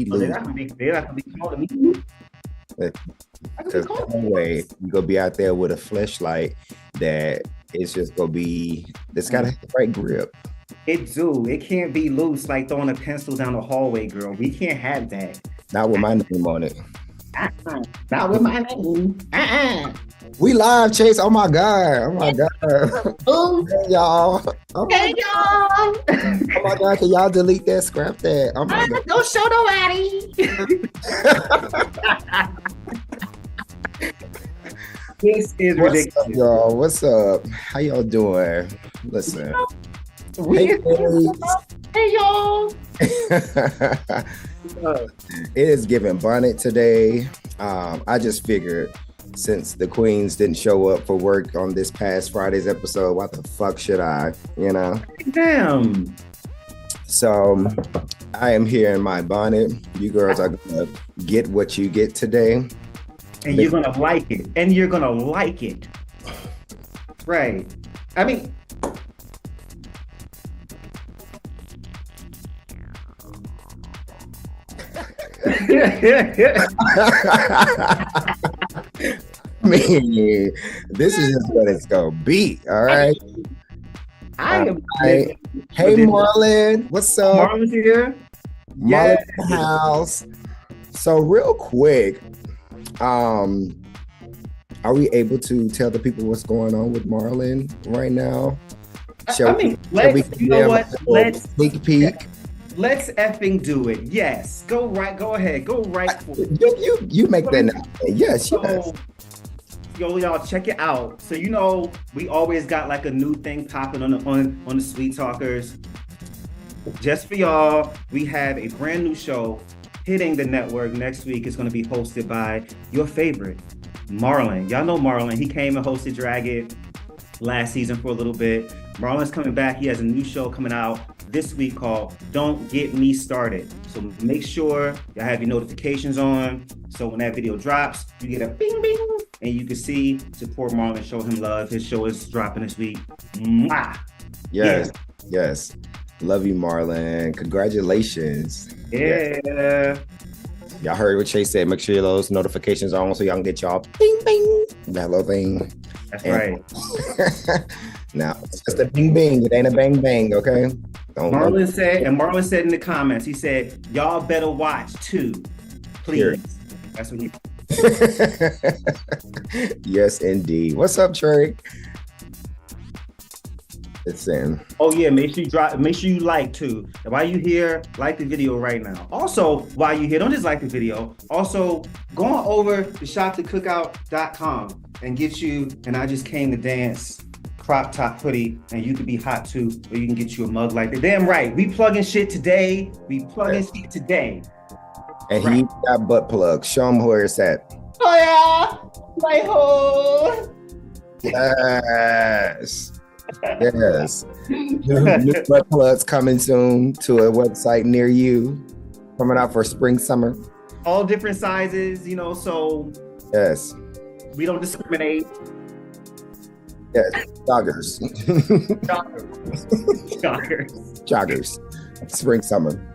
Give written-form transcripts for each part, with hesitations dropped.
he So they're lose. not gonna be calling me. Because no way you gonna be out there with a fleshlight that it's just gonna be. It's gotta have the right grip. It can't be loose like throwing a pencil down the hallway, girl. We can't have that. Not with my name on it. Not with my name. We live, Chase. Oh my god. Oh my god. Oh, Hey, y'all. Oh my, hey y'all. oh my god. Can y'all delete that? Scrap that. Oh my god. Don't show nobody. This is What's ridiculous. up, y'all? What's up? How y'all doing? Listen. Hey, Hey y'all. It is giving bonnet today. I just figured since the queens didn't show up for work on this past Friday's episode, what the fuck should I, Damn. So I am here in my bonnet. You girls are gonna get what you get today. And you're gonna like it. And you're gonna like it. Right. I mean, I mean, this is just what it's gonna be. All right. I am. Hey, Marlon, what's up? Marlon's here. Marlon in the house. So real quick, are we able to tell the people what's going on with Marlon right now? Let's sneak peek. Let's effing do it. Yes. Go ahead. Go right for it. You make that now. Yes. Yo, y'all check it out. So we always got like a new thing popping on the Sweet Talkers. Just for y'all, we have a brand new show hitting the network next week. It's going to be hosted by your favorite, Marlon. Y'all know Marlon. He came and hosted Drag It last season for a little bit. Marlon's coming back. He has a new show coming out this week called Don't Get Me Started. So make sure y'all have your notifications on. So when that video drops, you get a bing bing and you can see, support Marlon, show him love. His show is dropping this week. Mwah. Yes. Love you, Marlon. Congratulations. Yeah. Y'all heard what Chase said. Make sure those notifications are on so y'all can get y'all bing bing. That little thing. That's right. Now, it's just a bing bing. It ain't a bang bang, okay? Marlon said in the comments, he said, y'all better watch too. Please. Here. That's what he Yes, indeed. What's up, Trey? It's in. Oh yeah, make sure you like too. And while you here, like the video right now. Also, while you here, don't just like the video. Also, go on over to shoptocookout.com and get you an I Just Came to Dance crop top hoodie, and you could be hot too, or you can get you a mug like that. Damn right, we plugging shit today. And he got butt plugs. Show him where it's at. Oh yeah, my hole. Yes. New butt plugs coming soon to a website near you. Coming out for spring, summer. All different sizes, so yes, we don't discriminate. Yes, joggers. Joggers. Spring, summer.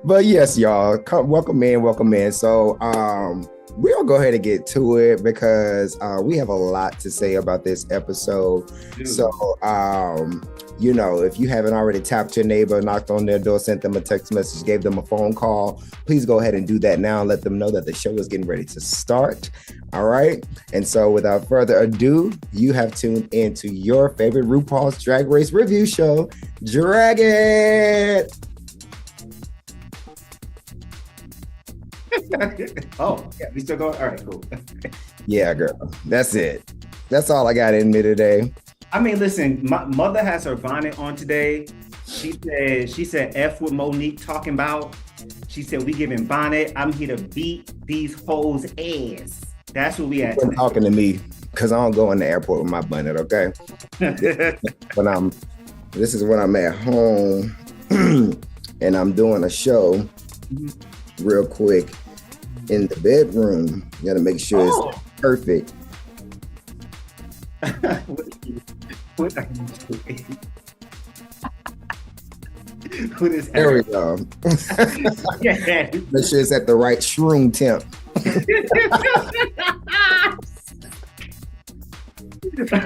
But yes, y'all, welcome in. So we'll go ahead and get to it because we have a lot to say about this episode. Dude. So, if you haven't already tapped your neighbor, knocked on their door, sent them a text message, gave them a phone call, please go ahead and do that now and let them know that the show is getting ready to start. All right. And so without further ado, you have tuned into your favorite RuPaul's Drag Race review show, Drag It. Oh, yeah, we still going? All right, cool. Yeah, girl. That's it. That's all I got in me today. I mean, listen, my mother has her bonnet on today. She said F what Monique talking about. She said we giving bonnet. I'm here to beat these hoes' ass. That's what we at. You're talking to me because I don't go in the airport with my bonnet, okay? This is when I'm at home and I'm doing a show real quick in the bedroom. You gotta make sure it's perfect. What are you doing? with his There we hair. go. Yeah. Make sure it's at the right shroom temp.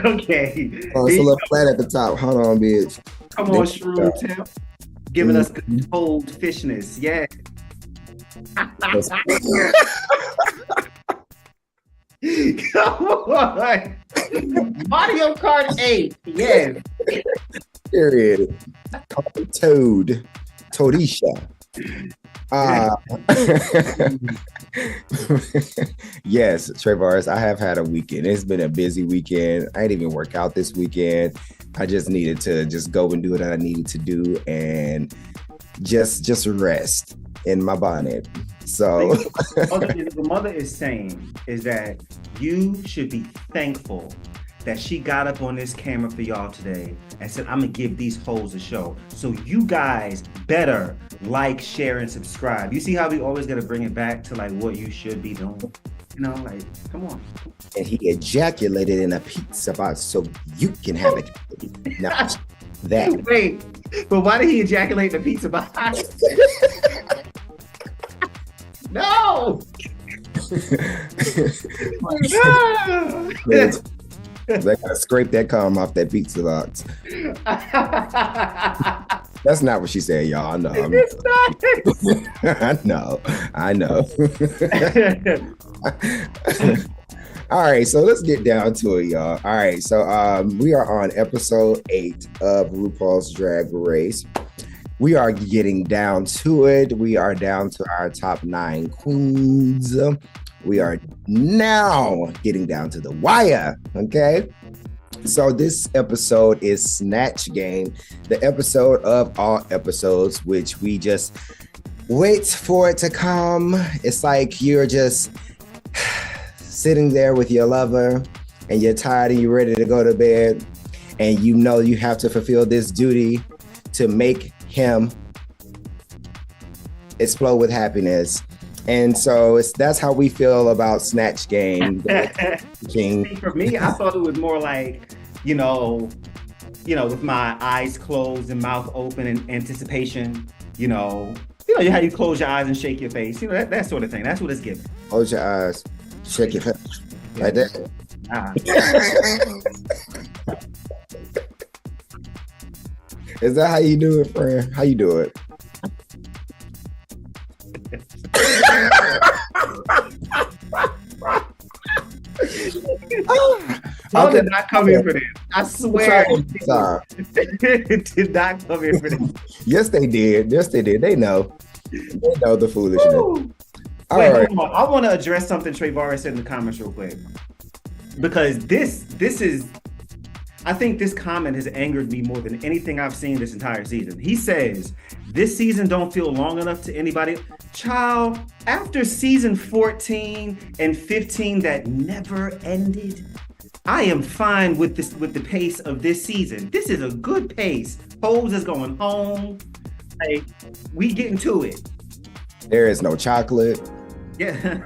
Okay. Oh, it's a little flat at the top. Hold on, bitch. Come on, Shroom Temp. Giving us good cold fishness. Yeah. Come on. Mario Kart 8. Yes. Period. Called Toad. Toadisha. Yes, Trayvon, I have had a weekend. It's been a busy weekend. I didn't even work out this weekend. I just needed to just go and do what I needed to do and just rest in my bonnet. So what the mother is saying is that you should be thankful that she got up on this camera for y'all today and said, I'm gonna give these hoes a show. So you guys better like, share, and subscribe. You see how we always gotta bring it back to like what you should be doing? You know, like, come on. And he ejaculated in a pizza box so you can have it. Now, that. Wait, but why did he ejaculate in the pizza box? No! They gotta scrape that cum off that pizza box. That's not what she said, y'all. I know. I know. All right, so let's get down to it, y'all. All right, so we are on episode 8 of RuPaul's Drag Race. We are getting down to it. We are down to our top 9 queens. We are now getting down to the wire, okay? So this episode is Snatch Game, the episode of all episodes, which we just wait for it to come. It's like you're just sitting there with your lover and you're tired and you're ready to go to bed and you know you have to fulfill this duty to make him explode with happiness. And so that's how we feel about Snatch Game. For me, I thought it was more like, you know, with my eyes closed and mouth open in anticipation, you know how you close your eyes and shake your face, that sort of thing. That's what it's giving. Close your eyes, shake your face, like that. Is that how you do it, friend? How you do it? I did not come here for this. I swear. Did not come here for this. Yes, they did. They know. They know the foolishness. All right. Hold on. I want to address something Trayvon said in the comments real quick. Because this is, I think this comment has angered me more than anything I've seen this entire season. He says, this season don't feel long enough to anybody. Child, after season 14 and 15 that never ended, I am fine with the pace of this season. This is a good pace. Pose is going home. Like, we getting to it. There is no chocolate. Yeah.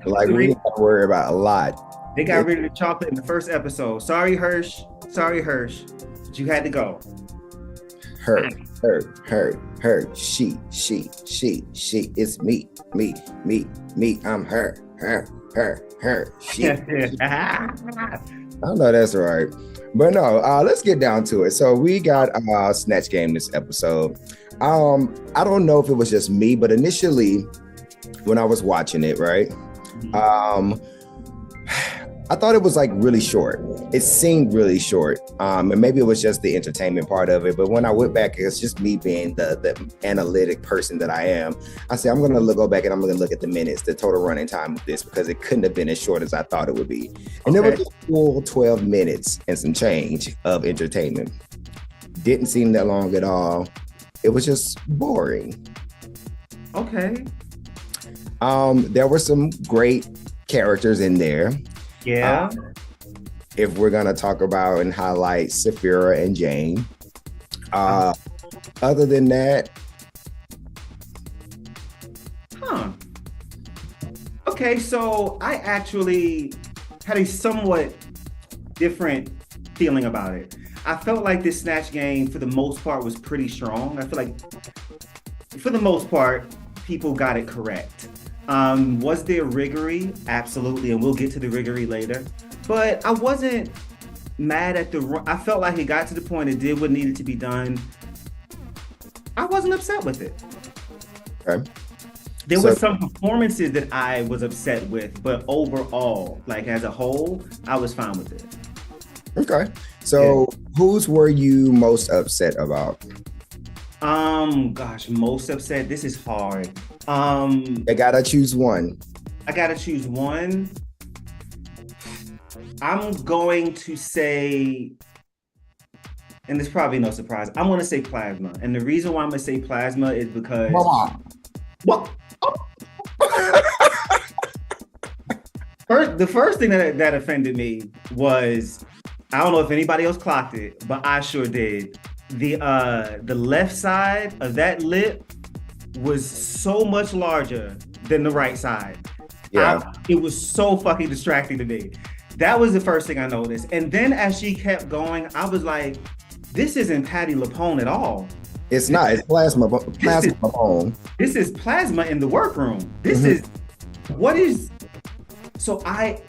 Like, we don't have to worry about a lot. They got rid of the chocolate in the first episode. Sorry, Hirsch, but you had to go. Her. She. It's me. I'm her. She. I know that's right. But no, let's get down to it. So we got Snatch Game this episode. I don't know if it was just me, but initially when I was watching it, right? I thought it was like really short. It seemed really short. And maybe it was just the entertainment part of it. But when I went back, it's just me being the analytic person that I am. I said, I'm going to go back and I'm going to look at the minutes, the total running time of this, because it couldn't have been as short as I thought it would be. And there was a full 12 minutes and some change of entertainment. Didn't seem that long at all. It was just boring. Okay. There were some great characters in there. Yeah. If we're gonna talk about and highlight Saphira and Jane. Other than that. Okay, so I actually had a somewhat different feeling about it. I felt like this Snatch game, for the most part, was pretty strong. I feel like, for the most part, people got it correct. Was there Riggory? Absolutely, and we'll get to the Riggory later. But I wasn't mad at I felt like it got to the point, it did what needed to be done. I wasn't upset with it. Okay. There were some performances that I was upset with, but overall, like as a whole, I was fine with it. Okay. So whose were you most upset about? Gosh, most upset. This is hard. I gotta choose one. I gotta choose one. I'm going to say, and there's probably no surprise, I'm gonna say Plasma. And the reason why I'm gonna say Plasma is because what? The first thing that offended me was, I don't know if anybody else clocked it, but I sure did. The left side of that lip was so much larger than the right side. Yeah. It was so fucking distracting to me. That was the first thing I noticed. And then as she kept going, I was like, this isn't Patti LuPone at all. It's not. It's Plasma LuPone. This is Plasma in the workroom. This is, what is, so I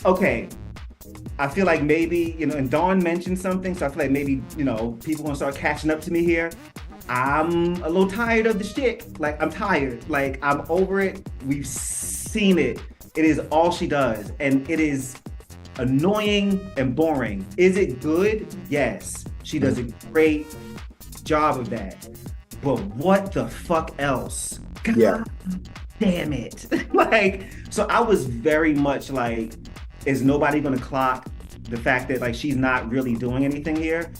feel like maybe, and Dawn mentioned something, so I feel like maybe, people gonna start catching up to me here. I'm a little tired of the shit. Like, I'm tired. Like, I'm over it. We've seen it. It is all she does. And it is annoying and boring. Is it good? Yes. She does a great job of that. But what the fuck else? God damn it. So I was very much like, is nobody gonna clock the fact that she's not really doing anything here?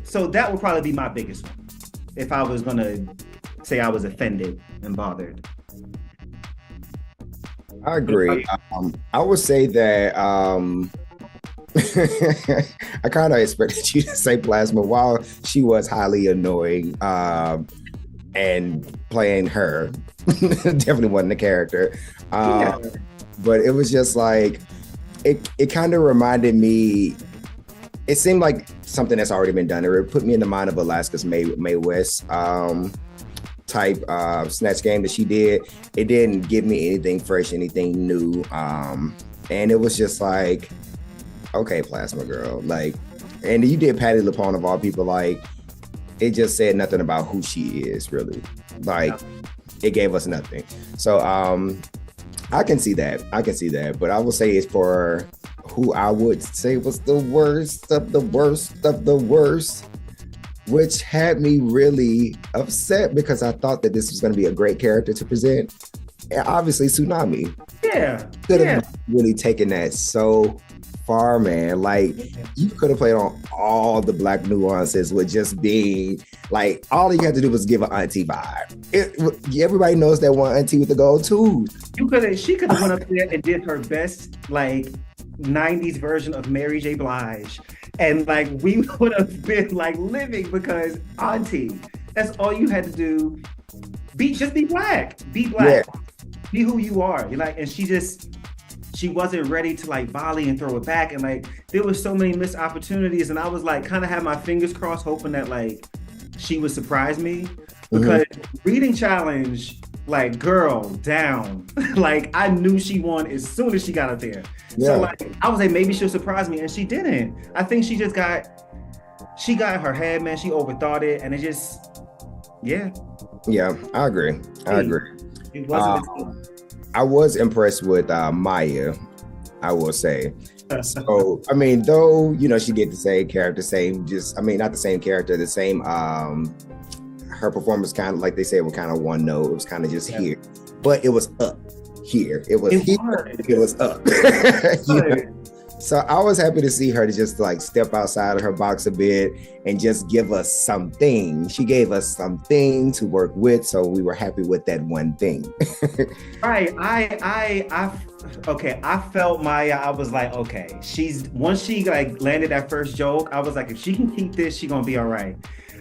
So that would probably be my biggest one, if I was gonna say I was offended and bothered. I agree. I would say that I kind of expected you to say Plasma, while she was highly annoying and playing her. Definitely wasn't the character. But it was just like, it kind of reminded me, it seemed like something that's already been done. It put me in the mind of Alaska's Mae West type Snatch game that she did. It didn't give me anything fresh, anything new. And it was just like, okay, Plasma girl. And you did Patti LuPone of all people. It just said nothing about who she is, really. It gave us nothing. So I can see that. But I will say it's for who I would say was the worst of the worst of the worst, which had me really upset because I thought that this was going to be a great character to present. And obviously, Tsunami. Yeah. Could have really taken that so far, man. You could have played on all the black nuances with just being all you had to do was give an auntie vibe. Everybody knows that one auntie with the gold tooth. She could have went up there and did her best 90s version of Mary J. Blige, and we would have been living, because auntie, that's all you had to do. Just be black. Be black. Yeah. Be who you are. And she wasn't ready to volley and throw it back, and there was so many missed opportunities, and I was kind of had my fingers crossed, hoping that she would surprise me, because reading challenge, girl down. I knew she won as soon as she got up there. Yeah. So I was maybe she'll surprise me, and she didn't. I think she got in her head, man. She overthought it, and it just, yeah. Yeah, I agree. It wasn't. I was impressed with Maya, I will say. So, though, she did the same character, not the same character, the same, her performance kind of, like they said, was kind of one note. It was kind of just here, but it was up here. It was up. So I was happy to see her to just step outside of her box a bit and just give us something. She gave us something to work with, so we were happy with that one thing. Right. I felt Maya. I was like, okay, once she landed that first joke, I was like, if she can keep this, she gonna be all right.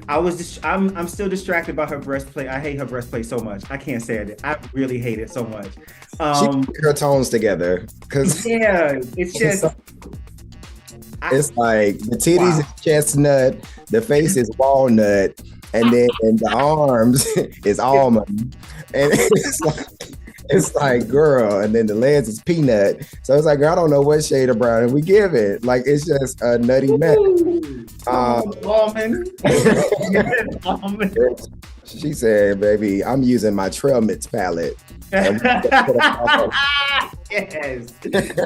I'm still distracted by her breastplate. I hate her breastplate so much. I can't say it. I really hate it so much. She put her tones together, because it's just, It's like the titties is chestnut, the face is walnut, and then the arms is almond, and it's like girl, and then the legs is peanut. So it's like, girl, I don't know what shade of brown we give it. Like it's just a nutty mess. Almond. She said, "Baby, I'm using my trail mix palette." Yes,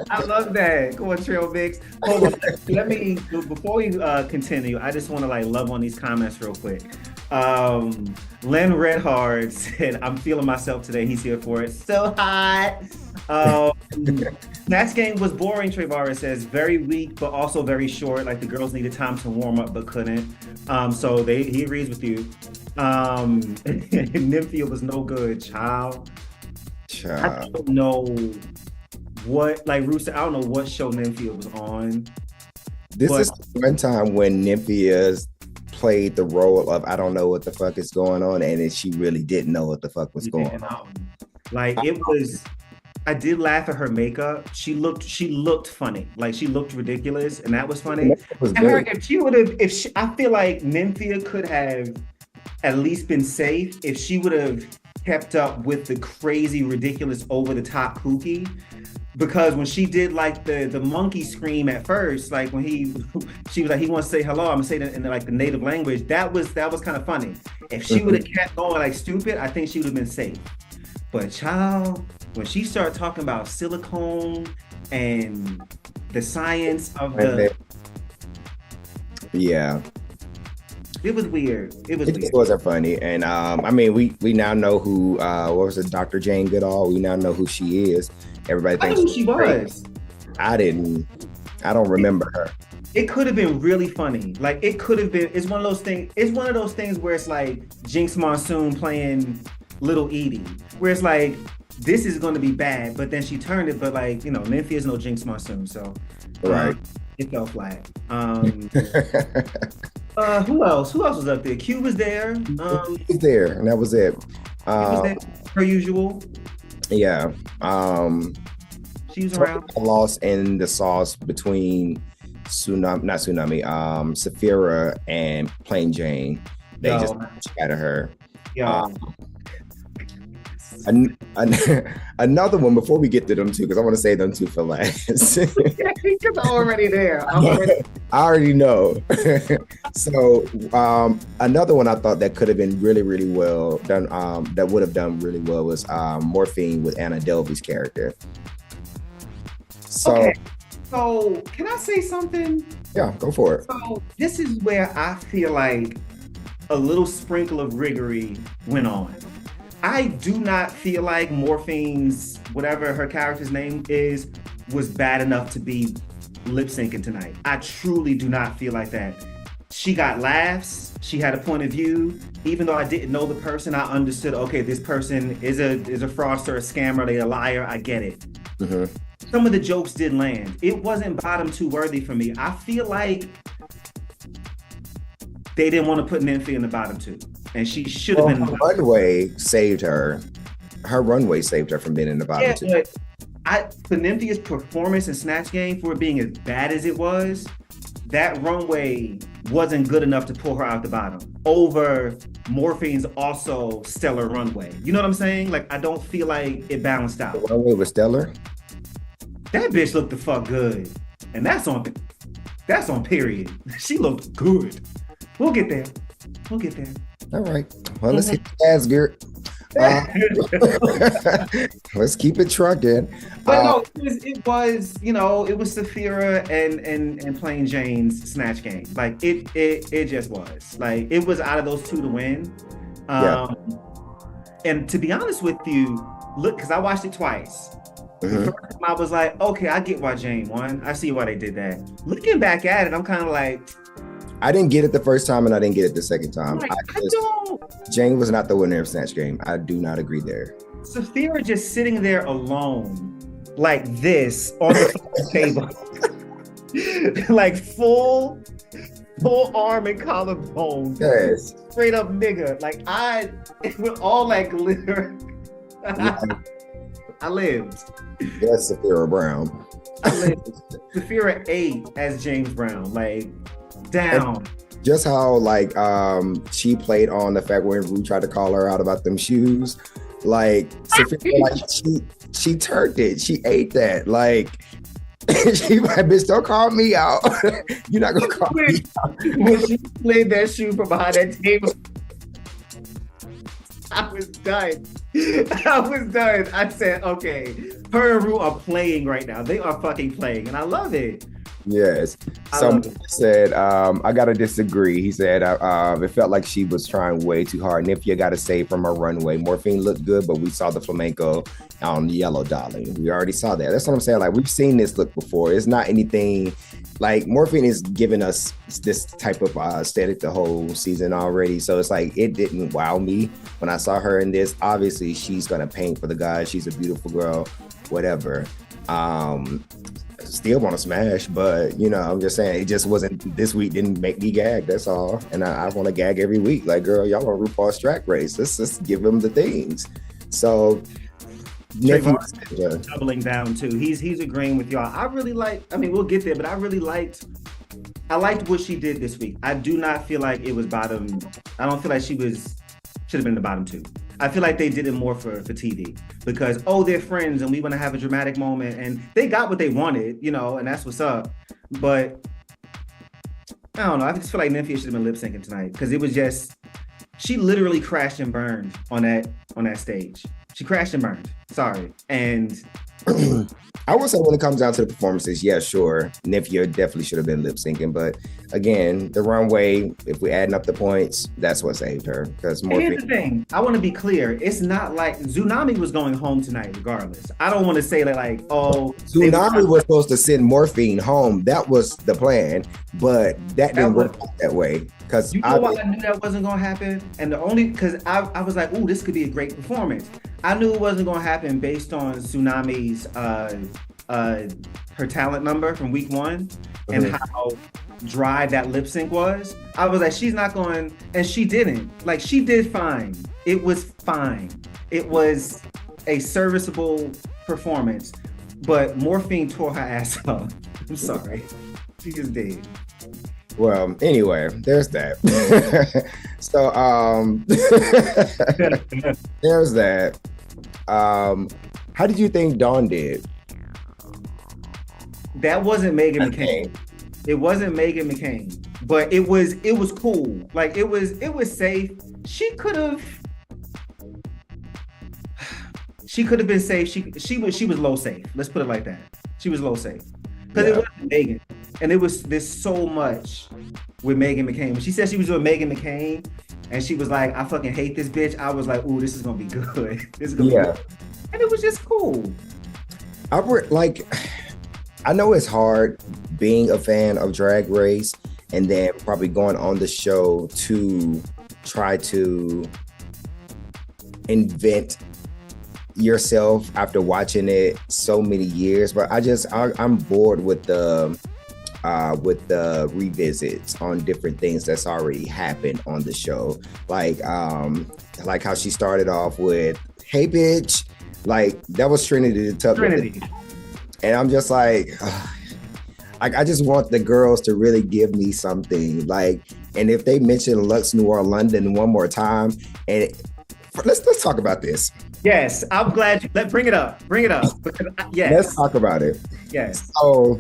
I love that. Go on, trail mix. Hold on, let me before we continue. I just want to like love on these comments real quick. Len Redhard said, "I'm feeling myself today." He's here for it. So hot. Snatch game was boring. Trayvara says, "Very weak, but also very short. Like the girls needed time to warm up, but couldn't." So he agrees with you. Nymphia was no good, child. I don't know what, like Rooster, I don't know what show Nymphia was on. This is one time when Nymphia played the role of I don't know what the fuck is going on, and she really didn't know what the fuck was going on. Like it was, I did laugh at her makeup. She looked funny. Like she looked ridiculous, and that was funny. I feel like Nymphia could have at least been safe if she would have kept up with the crazy, ridiculous, over-the-top kooky. Because when she did like the monkey scream at first, like when she was like, he wants to say hello, I'm gonna say that in like the native language. That was kind of funny. If she would have kept going like stupid, I think she would have been safe. But child, when she started talking about silicone and the science of it was weird. It just wasn't funny. And I mean, we now know who what was it, Dr. Jane Goodall. We now know who she is. Everybody thinks who she was. I don't remember her. It could have been really funny. Like it could have been. It's one of those things where it's like Jinx Monsoon playing Little Edie, where it's like this is going to be bad, but then she turned it. But like Nymphia is no Jinx Monsoon, so right. It fell flat. Who else was up there? Q was there. He's there, and that was it. He was there, per usual. Yeah. She was around. Lost in the sauce between Saphira and Plain Jane. They just scattered her. Yeah. Another one before we get to them two, because I want to say them two for last. Because I'm already there. I already know. So another one I thought that could have been really, really well done, that would have done really well was Morphine with Anna Delvey's character. So can I say something? Yeah, go for it. So this is where I feel like a little sprinkle of Riggory went on. I do not feel like Morphine's, whatever her character's name is, was bad enough to be lip syncing tonight. I truly do not feel like that. She got laughs. She had a point of view. Even though I didn't know the person, I understood, okay, this person is a fraudster, a scammer, they're a liar. I get it. Mm-hmm. Some of the jokes did land. It wasn't bottom two worthy for me. I feel like they didn't want to put Nymphia in the bottom two. And she should have been. Her runway saved her. Her runway saved her from being in the bottom two. But for Nymphia's performance in Snatch Game, for it being as bad as it was, that runway wasn't good enough to pull her out the bottom over Morphine's also stellar runway. You know what I'm saying? Like, I don't feel like it balanced out. The runway was stellar. That bitch looked the fuck good. And that's on period. She looked good. We'll get there. All right. Well, let's hit the gas, Garrett. Let's keep it trucking. But no, it was Saphira and Plain Jane's Snatch Game. Like it just was. Like it was out of those two to win. And to be honest with you, look, because I watched it twice. Mm-hmm. The first time I was like, okay, I get why Jane won. I see why they did that. Looking back at it, I'm kind of like, I didn't get it the first time and I didn't get it the second time. Like, I don't. Jane was not the winner of Snatch Game. I do not agree there. Saphira just sitting there alone, like this on the table, like full arm and collarbone. Yes. Straight up nigga. Like with all that glitter. I lived. Yes, Saphira Brown. Saphira ate as James Brown, like down. And just how like she played on the fact when Rue tried to call her out about them shoes. Like Saphira, like she turned it. She ate that. Like she like, bitch, don't call me out. You're not gonna call me out. When she played that shoe from behind that table, I was done. I was done. I said, okay, her and Rue are playing right now. They are fucking playing, and I love it. Yes. Someone said, I gotta disagree. He said, it felt like she was trying way too hard. Nifia got to save from her runway. Morphine looked good, but we saw the flamenco on Yellow Darling. We already saw that. That's what I'm saying. Like, we've seen this look before. It's not anything like Morphine is giving us this type of aesthetic the whole season already. So it's like, it didn't wow me when I saw her in this. Obviously, she's gonna paint for the guys. She's a beautiful girl, whatever. Still want to smash, but you know, I'm just saying it just wasn't this week. Didn't make me gag. That's all. And I want to gag every week. Like, girl, y'all on RuPaul's Drag Race. Let's just give them the things. So doubling down too. He's agreeing with y'all. I really like. I mean, we'll get there, but I liked what she did this week. I do not feel like it was bottom. I don't feel like should have been the bottom two. I feel like they did it more for TV because, they're friends and we want to have a dramatic moment and they got what they wanted, you know, and that's what's up. But I don't know. I just feel like Nymphia should have been lip syncing tonight because it was just, she literally crashed and burned on that stage. She crashed and burned. Sorry. And I would say when it comes down to the performances, yeah, sure. Nymphia definitely should have been lip syncing. But again, the runway, if we're adding up the points, that's what saved her. Because here's the thing. I want to be clear. It's not like Tsunami was going home tonight regardless. I don't want to say that like, Tsunami was supposed to send Morphine home. That was the plan. But that didn't work out that way. Because you know why I knew that wasn't going to happen? And the only, because I was like, this could be a great performance. I knew it wasn't going to happen based on Tsunami's her talent number from week 1 and how dry that lip sync was. I was like, she's not going, and she didn't. Like, she did fine. It was fine. It was a serviceable performance, but Morphine tore her ass up. I'm sorry. She just did. Well, anyway, there's that. So, there's that. How did you think Dawn did? That wasn't Megan McCain. It wasn't Megan McCain, but it was cool. Like it was safe. She could have been safe. She was low safe. Let's put it like that. She was low safe because it wasn't Megan, and there's so much with Megan McCain. When she said she was doing Megan McCain, and she was like, "I fucking hate this bitch," I was like, "Ooh, this is gonna be good. This is gonna be good." And it was just cool. I know it's hard being a fan of Drag Race and then probably going on the show to try to invent yourself after watching it so many years. But I'm bored with the revisits on different things that's already happened on the show. Like how she started off with, "Hey, bitch." Like, that was Trinity the Trinity. And I'm just like, I just want the girls to really give me something. Like, and if they mention Lux Noir London one more time, and let's talk about this. Yes, I'm glad you bring it up. Because, yes. Let's talk about it. Yes. So,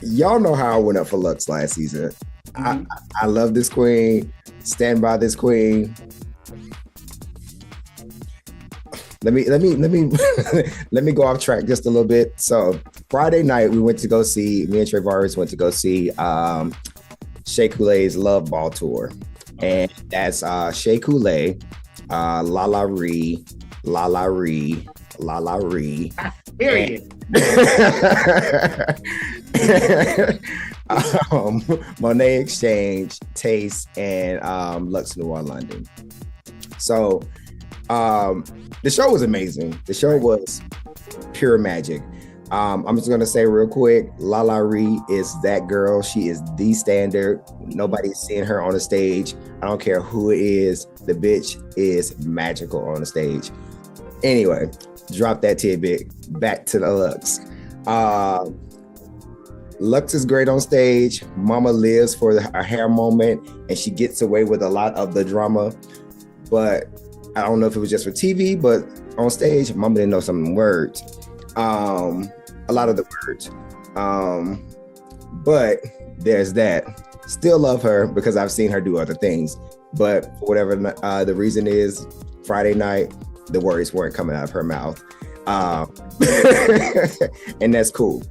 y'all know how I went up for Lux last season. Mm-hmm. I love this queen. Stand by this queen. Let me let me go off track just a little bit. So Friday night me and Travaris went to go see Shea Coulee's Love Ball tour. And that's Shea Coulee, Lala Ree, Period. Monet Exchange, Taste, and Lux Noir London. So the show was amazing. The show was pure magic. I'm just gonna say real quick, Lala Ree is that girl. She is the standard. Nobody's seeing her on the stage. I don't care who it is. The bitch is magical on the stage. Anyway, drop that tidbit. Back to the Lux. Lux is great on stage. Mama lives for her hair moment, and she gets away with a lot of the drama. But I don't know if it was just for TV, but on stage, Mama didn't know some words. A lot of the words. But there's that. Still love her because I've seen her do other things. But for whatever the reason is, Friday night, the words weren't coming out of her mouth. And that's cool.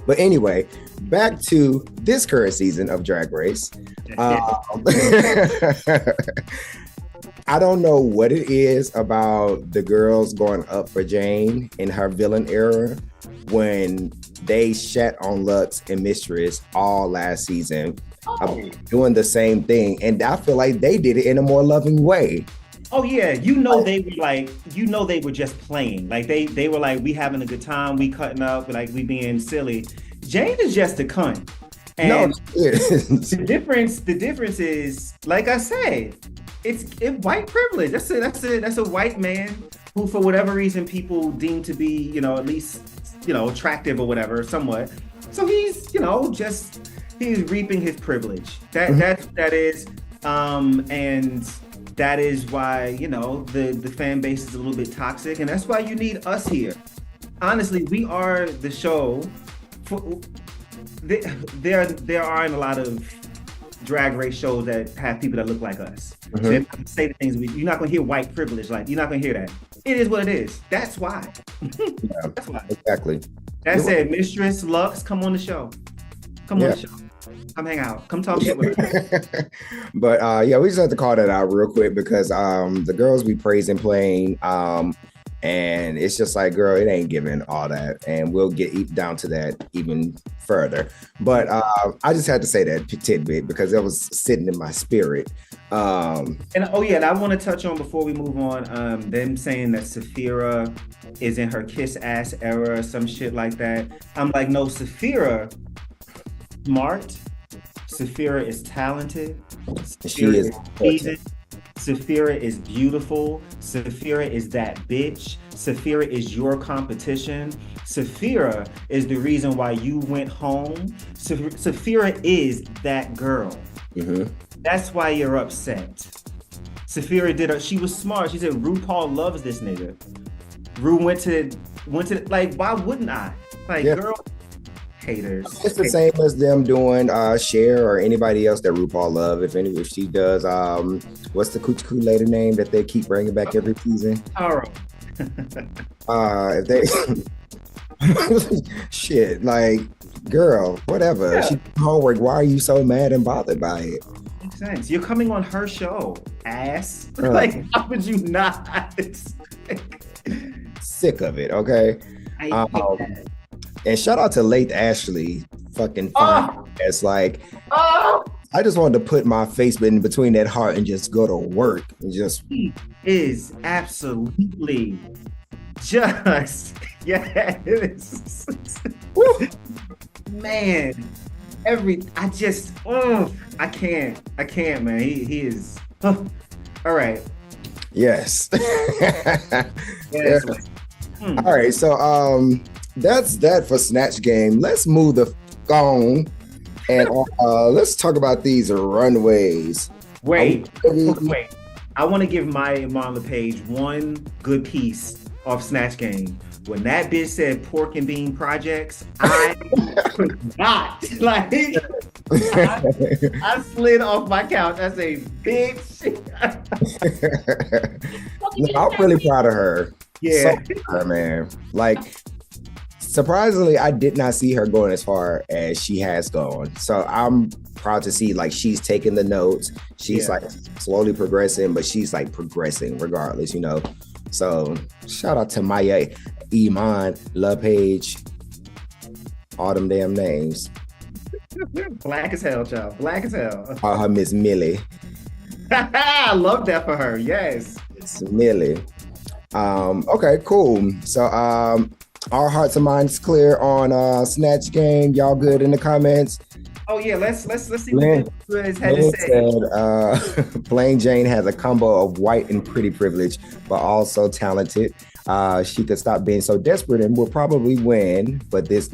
But anyway, back to this current season of Drag Race. I don't know what it is about the girls going up for Jane in her villain era when they shat on Lux and Mistress all last season, doing the same thing. And I feel like they did it in a more loving way. Oh yeah, they were just playing. Like they were like, we having a good time, we cutting up, like we being silly. Jane is just a cunt. And the difference is, like I said, it's white privilege. That's a white man who, for whatever reason, people deem to be, at least, attractive or whatever, somewhat. So he's, he's reaping his privilege. That is, and that is why, the fan base is a little bit toxic, and that's why you need us here. Honestly, we are the show. There aren't a lot of drag race shows that have people that look like us. Mm-hmm. So if I say the things, you're not going to hear white privilege. Like, you're not going to hear that. It is what it is. That's why. Yeah, that's why. Exactly. That said, Mistress Lux, come on the show. Come on the show. Come hang out. Come talk shit with us. But we just have to call that out real quick because the girls be praising playing. And it's just like, girl, it ain't giving all that. And we'll get down to that even further. But I just had to say that tidbit because it was sitting in my spirit. And I want to touch on, before we move on, them saying that Saphira is in her kiss ass era, some shit like that. I'm like, no, Saphira smart. Saphira is talented. She is seasoned. Saphira is beautiful. Saphira is that bitch. Saphira is your competition. Saphira is the reason why you went home. Saphira is that girl. Mm-hmm. That's why you're upset. Saphira she was smart. She said, RuPaul loves this nigga. Ru went to like, why wouldn't I? Like, girl, haters. It's the same as them doing Cher or anybody else that RuPaul love. If she does, what's the Coochie Coo lady name that they keep bringing back every season? Taro. If they shit, like, girl, whatever. Yeah. She did homework. Why are you so mad and bothered by it? Makes sense. You're coming on her show, ass. Like, how would you not? Sick of it. Okay. And shout out to Late Ashley, fucking fine. It's like, I just wanted to put my face in between that heart and just go to work and just. He is absolutely just, yes. Man, I can't, man. He is, all right. Yes. Yes. All right, so that's that for Snatch Game. Let's move the on and let's talk about these runways. Wait. I want to give Maya LePage one good piece of Snatch Game. When that bitch said pork and bean projects, I could not. Like, I slid off my couch. I say, bitch. I'm really proud of her. Yeah. So proud of her, man. Like, surprisingly, I did not see her going as far as she has gone. So I'm proud to see, like, she's taking the notes. She's like slowly progressing, but she's like progressing regardless, So shout out to Maya, Iman, LePage, all them damn names. Black as hell, child. Black as hell. Her Miss Millie. I love that for her. Yes. It's Millie. Okay, cool. So our hearts and minds clear on Snatch Game. Y'all good in the comments? Oh yeah, let's see what Liz had to say. Said, Plain Jane has a combo of white and pretty privilege, but also talented. She could stop being so desperate and will probably win, but this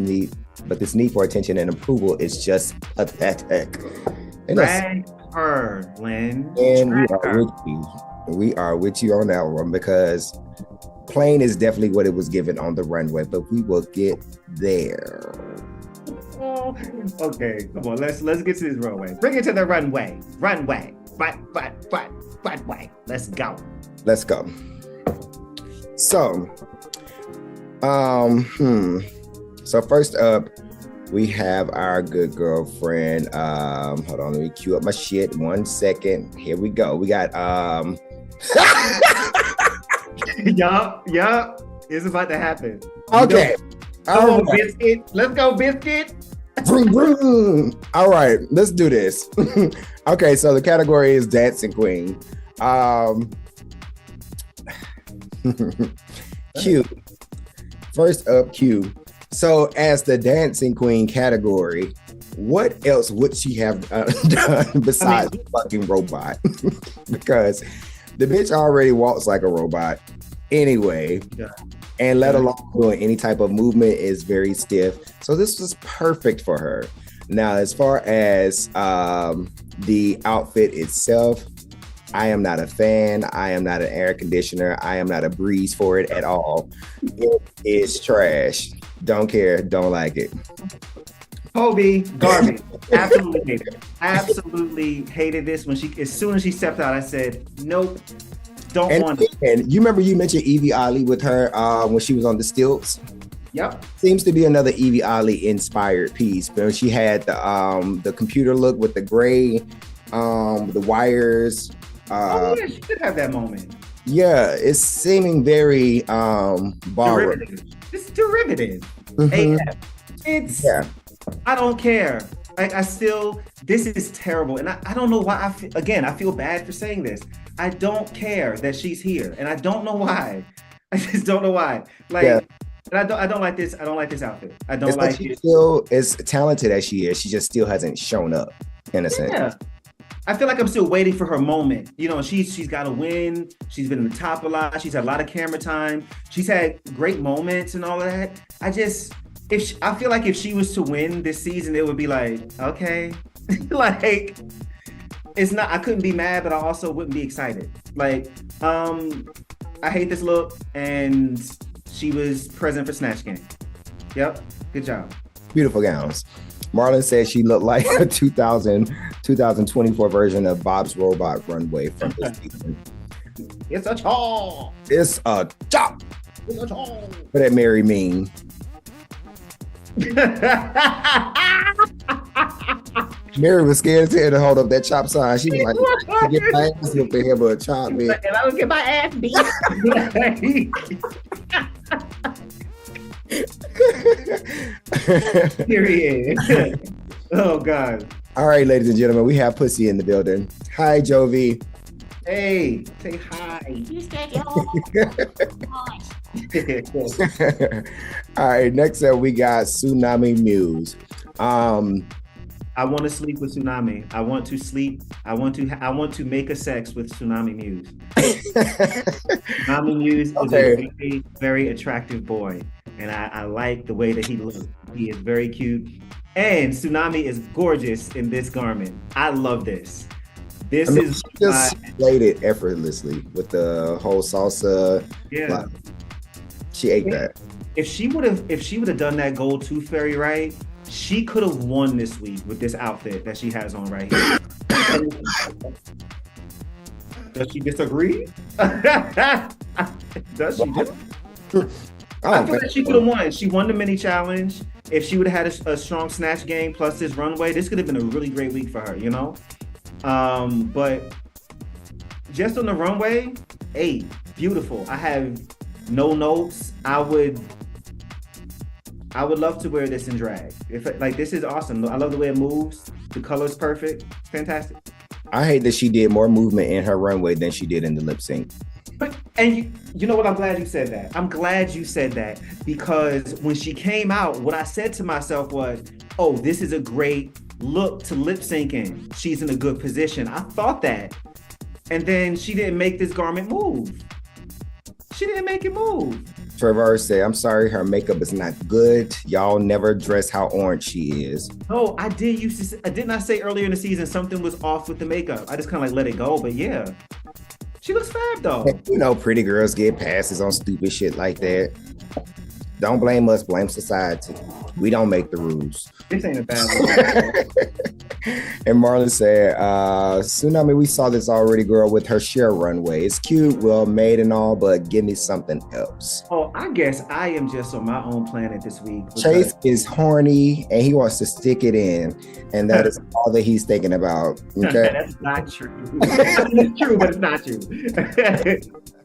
but this need for attention and approval is just pathetic. And Drag her, Lynn. And Drag her. with you. We are with you on that one because plain is definitely what it was given on the runway, but we will get there. Oh, okay, come on. Let's get to this runway. Bring it to the runway. Runway. Runway. Let's go. Let's go. So, so first up, we have our good girlfriend. Hold on, let me cue up my shit. 1 second. Here we go. We got Yup. It's about to happen. Okay. Come on, Biscuit. Let's go, Biscuit. Vroom, vroom. All right, let's do this. Okay, so the category is Dancing Queen. Q. First up, Q. So as the Dancing Queen category, what else would she have done besides fucking robot? Because the bitch already walks like a robot anyway. Yeah. And let alone doing any type of movement is very stiff. So this was perfect for her. Now, as far as the outfit itself, I am not a fan. I am not an air conditioner. I am not a breeze for it at all. It is trash. Don't care. Don't like it. Kobe, garbage. Absolutely hated it. Absolutely hated this. As soon as she stepped out, I said, nope. Don't want it. And you remember you mentioned Evie Ali with her when she was on the stilts? Yep. Seems to be another Evie Ali inspired piece. But she had the computer look with the gray, the wires. Yeah, she did have that moment. Yeah, it's seeming very borrowed. It's derivative. Mm-hmm. It's I don't care. Like this is terrible. And I don't know why I feel bad for saying this. I don't care that she's here. And I don't know why. I just don't know why. And I don't like this. I don't like this outfit. I don't like it. Still as talented as she is, she just still hasn't shown up in a sense. Yeah. I feel like I'm still waiting for her moment. You know, she's got to win. She's been in the top a lot. She's had a lot of camera time. She's had great moments and all of that. I feel like if she was to win this season, it would be like, okay, like it's not. I couldn't be mad, but I also wouldn't be excited. Like, I hate this look, and she was present for Snatch Game. Yep, good job. Beautiful gowns. Marlon said she looked like a 2024 version of Bob's Robot Runway from this season. It's a chop. It's a chop. It's a chop. For that Mary Mean. Mary was scared to hold up that chop sign. She was like, I get my ass whooped in here, but chop me. And I would get my ass beat. Period. Oh God. All right, ladies and gentlemen, we have Pussy in the building. Hi, Jovi. Hey, say hi. You said All right, next up we got Tsunami Muse. I want to sleep with Tsunami. I want to sleep. I want to make a sex with Tsunami Muse. Tsunami Muse is a very, very attractive boy. And I like the way that he looks. He is very cute. And Tsunami is gorgeous in this garment. I love this. She just played it effortlessly with the whole salsa. Yeah. She ate that. If she would have done that gold tooth fairy right, she could have won this week with this outfit that she has on right here. Does she disagree? Does she? I feel like she could have won. She won the mini challenge. If she would have had a strong snatch game plus this runway, this could have been a really great week for her, you know? But just on the runway, 8, beautiful. I have no notes. I would love to wear this in drag. This is awesome. I love the way it moves. The color's perfect. Fantastic. I hate that she did more movement in her runway than she did in the lip sync. And you know what? I'm glad you said that. I'm glad you said that because when she came out, what I said to myself was, oh, this is a great look to lip sync in. She's in a good position. I thought that. And then she didn't make this garment move. She didn't make it move. Trevor said, I'm sorry, her makeup is not good. Y'all never dress how orange she is. Oh, I did I did not say earlier in the season something was off with the makeup. I just kind of like let it go, but yeah. She looks fab though. You know, pretty girls get passes on stupid shit like that. Don't blame us, blame society. We don't make the rules. This ain't a bad one. And Marlon said, Tsunami, we saw this already, girl, with her sheer runway. It's cute, well made and all, but give me something else. Oh, I guess I am just on my own planet this week. Chase is horny and he wants to stick it in. And that is all that he's thinking about. Okay? That's not true. I mean, it's true, but it's not true.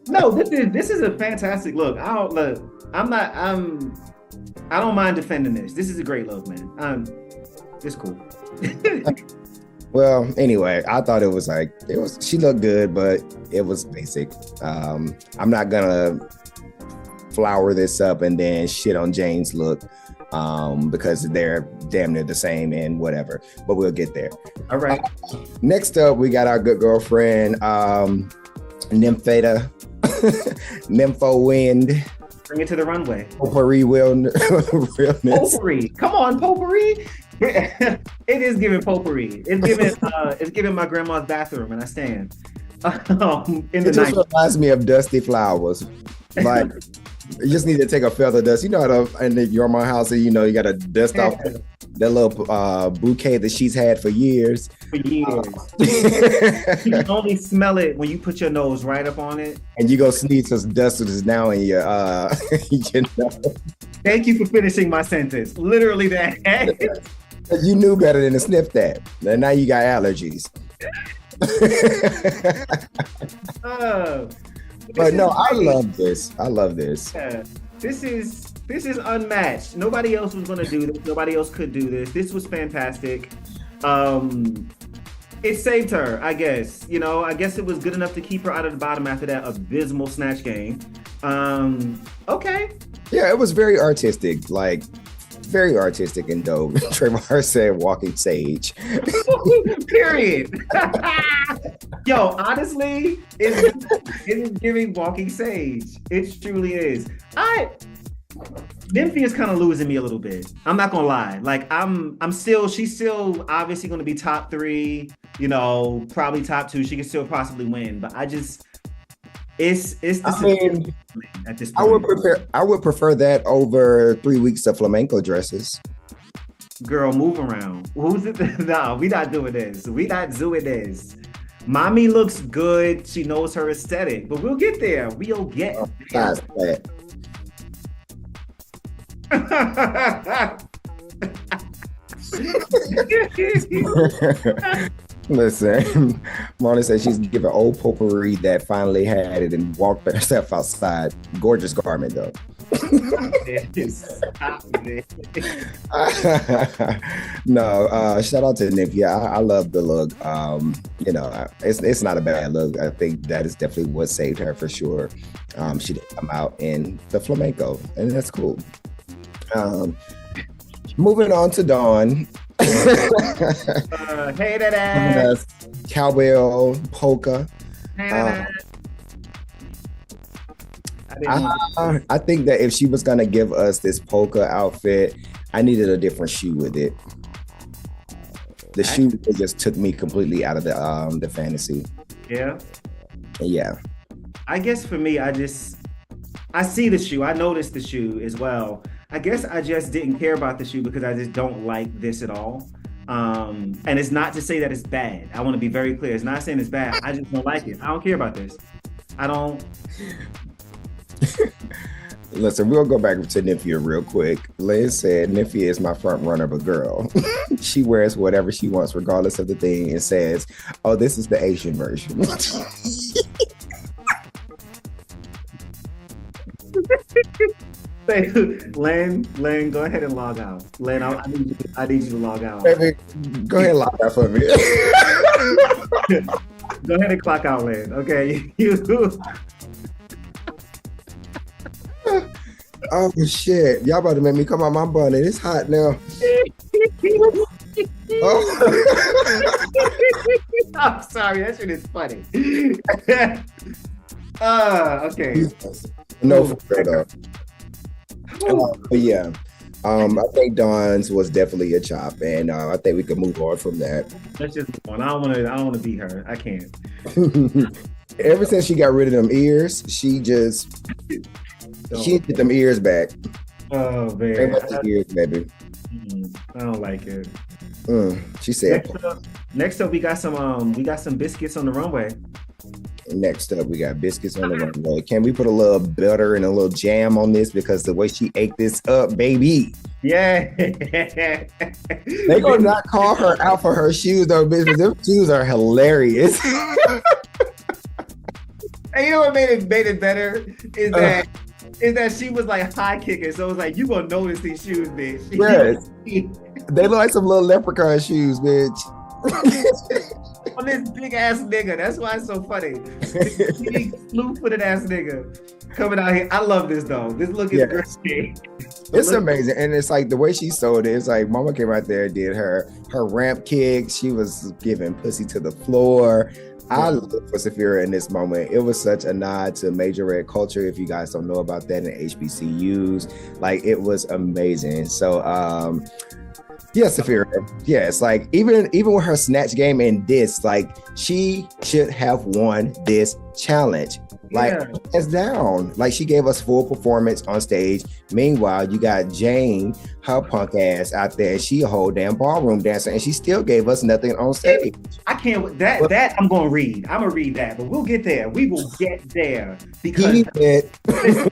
No, this is a fantastic look. I don't mind defending this. This is a great look, man. It's cool. Well, anyway, I thought she looked good, but it was basic. I'm not gonna flower this up and then shit on Jane's look because they're damn near the same and whatever, but we'll get there. All right. Next up, we got our good girlfriend, Nympheta, Nympho Wind. Bring it to the runway. Potpourri realness. Potpourri. Come on, potpourri. It is giving potpourri. It's giving my grandma's bathroom, and I stand. In the night. Reminds me of Dusty Flowers. Like, you just need to take a feather dust. You know how in your mom house, you know, you got to dust off that little bouquet that she's had for years. You can only smell it when you put your nose right up on it. And you go sneeze because dust is now in your, you know. Thank you for finishing my sentence. Literally that. You knew better than to sniff that. And now you got allergies. But no, I love this. I love this. Yeah. This is unmatched. Nobody else was going to do this. Nobody else could do this. This was fantastic. It saved her, I guess. You know, I guess it was good enough to keep her out of the bottom after that abysmal snatch game. Okay. Yeah, it was very artistic. Like, very artistic and dope. Trevor said walking sage. Period. Yo, honestly, it is giving walking sage. It truly is. Nymphy is kind of losing me a little bit. I'm not gonna lie. Like she's still obviously gonna be top 3, you know, probably top 2. She can still possibly win, but at this point. I would prefer that over 3 weeks of flamenco dresses. Girl, move around. Who's it? No, we not doing this. We not doing this. Mommy looks good. She knows her aesthetic, but we'll get there. We'll get there. Listen, Marlon said she's giving old potpourri that finally had it and walked herself outside. Gorgeous garment, though. No, shout out to Nymphy. I love the look. You know, it's not a bad look. I think that is definitely what saved her for sure. She did come out in the flamenco, and that's cool. Moving on to Dawn. Hey, that cowbell polka. I think that if she was gonna give us this polka outfit, I needed a different shoe with it. The shoe just took me completely out of the fantasy. Yeah. I guess for me, I see the shoe. I noticed the shoe as well. I guess I just didn't care about the shoe because I just don't like this at all. And it's not to say that it's bad. I want to be very clear. It's not saying it's bad. I just don't like it. I don't care about this. I don't. Listen, we'll go back to Nymphy real quick. Liz said, Nymphy is my front runner, but girl, she wears whatever she wants, regardless of the thing, and says, oh, this is the Asian version. Len, go ahead and log out. Len, I need you to log out. Baby, go ahead and log out for me. Go ahead and clock out, Len. Okay. Oh shit! Y'all about to make me come out my bunny. It's hot now. I'm sorry, that shit is funny. Okay. No, for real though. But yeah, I think Dawn's was definitely a chop, and I think we could move on from that. Let's just move on. I don't want to be her. I can't. Ever since she got rid of them ears, she get them ears back. Oh man, ears, baby. I don't like it. She said. Next up, we got some biscuits on the runway. Next up, we got biscuits on the runway. Can we put a little butter and a little jam on this? Because the way she ate this up, baby. Yeah. They gonna not call her out for her shoes though, bitch. Them shoes are hilarious. And you know what made it better is that she was like high kicking, so it was like you gonna notice these shoes, bitch. Yes. They look like some little leprechaun shoes, bitch. On this big ass nigga. That's why it's so funny. Big blue-footed ass nigga coming out here. I love this though. This look is great. It's amazing. And it's like the way she sold it, it's like Mama came out there and did her ramp kick. She was giving pussy to the floor. I look for Saphira in this moment. It was such a nod to major red culture. If you guys don't know about that in HBCUs, like it was amazing. So yeah, Saphira. Yes, like even with her snatch game and this, like she should have won this challenge. Like hands down. Like she gave us full performance on stage. Meanwhile, you got Jane, her punk ass out there. She a whole damn ballroom dancer, and she still gave us nothing on stage. I can't. That I'm gonna read. I'm gonna read that, but we'll get there. We will get there because the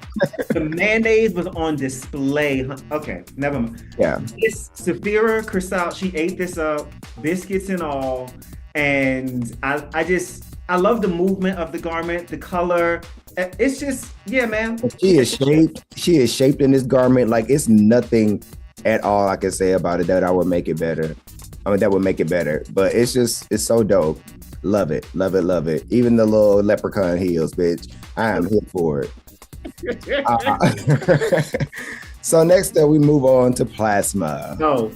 mayonnaise was on display. Okay, never mind. Yeah. This Saphira Crystal, she ate this up, biscuits and all, and I love the movement of the garment, the color. It's just, yeah, man. She is shaped in this garment. Like it's nothing at all I can say about it that I would make it better. I mean, that would make it better. But it's so dope. Love it, love it, love it. Even the little leprechaun heels, bitch. I am here for it. So next up, we move on to Plasma. No.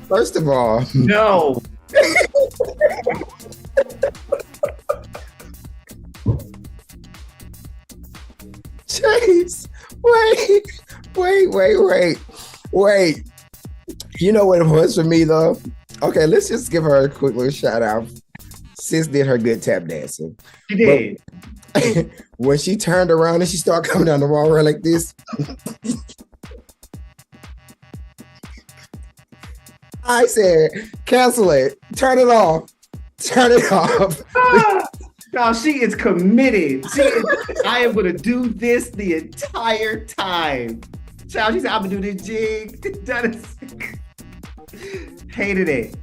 First of all, no. Chase, wait. You know what it was for me though? Okay, let's just give her a quick little shout out. Sis did her good tap dancing. She did. But when she turned around and she started coming down the wall like this, I said, cancel it. Turn it off. No, she is committed. I am going to do this the entire time. Child, she said, I'm going to do this jig. Hated it.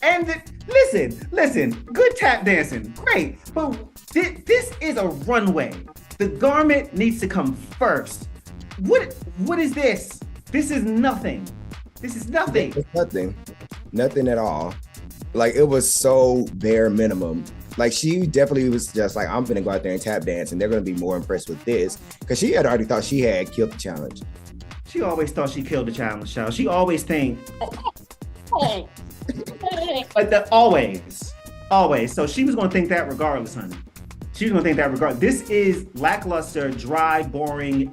And listen, good tap dancing. Great. But this is a runway. The garment needs to come first. What is this? This is nothing. It's nothing. Nothing at all. Like it was so bare minimum. Like she definitely was just like, I'm gonna go out there and tap dance and they're gonna be more impressed with this. Cause she had already thought she had killed the challenge. She always thought she killed the challenge, child. She always think like that, always. So she was gonna think that regardless, honey. She was gonna think that regardless. This is lackluster, dry, boring,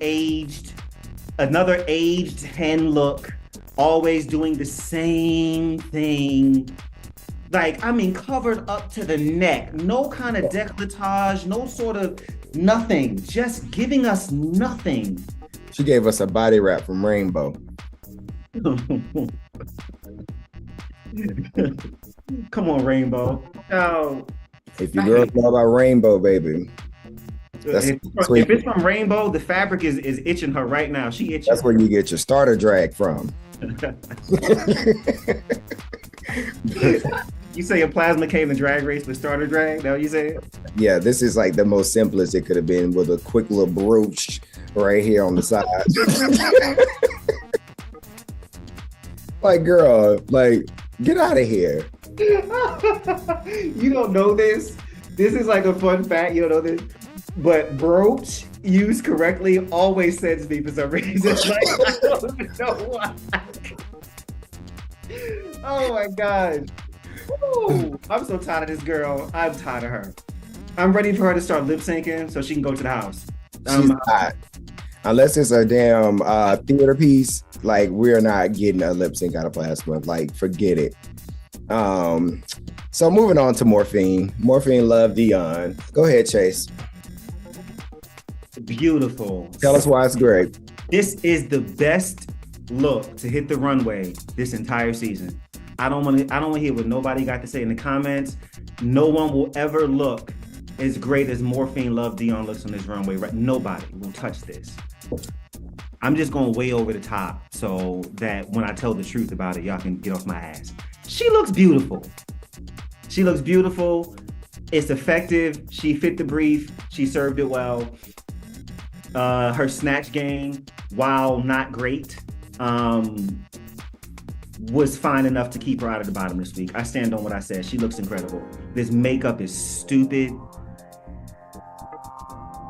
another aged hen look, always doing the same thing. Like, I mean, covered up to the neck, no kind of décolletage, no sort of nothing, just giving us nothing. She gave us a body wrap from Rainbow. Come on, Rainbow. Oh, if you girls know about Rainbow, baby. If it's from Rainbow, the fabric is itching her right now. She itching. That's where you get your starter drag from. You say a Plasma came in Drag Race with starter drag? That what you say? Yeah, this is like the most simplest it could have been with a quick little brooch right here on the side. Like, girl, like, get out of here. You don't know this? This is like a fun fact. You don't know this? but brooch used correctly always sends me for some reason. Like, I don't even know why. Oh my God. Ooh, I'm so tired of this girl. I'm tired of her. I'm ready for her to start lip syncing so she can go to the house. She's not. Unless it's a damn theater piece, like we're not getting a lip sync out of Plasma. Like, forget it. So moving on to Morphine. Morphine Love Dion. Go ahead, Chase. Beautiful. Tell us why it's great. This is the best look to hit the runway this entire season. I don't want to hear what nobody got to say in the comments. No one will ever look as great as Morphine Love Dion looks on this runway. Right? Nobody will touch this. I'm just going way over the top so that when I tell the truth about it, y'all can get off my ass. She looks beautiful. She looks beautiful. It's effective. She fit the brief. She served it well. Her snatch game, while not great, was fine enough to keep her out of the bottom this week. I stand on what I said. She looks incredible. This makeup is stupid.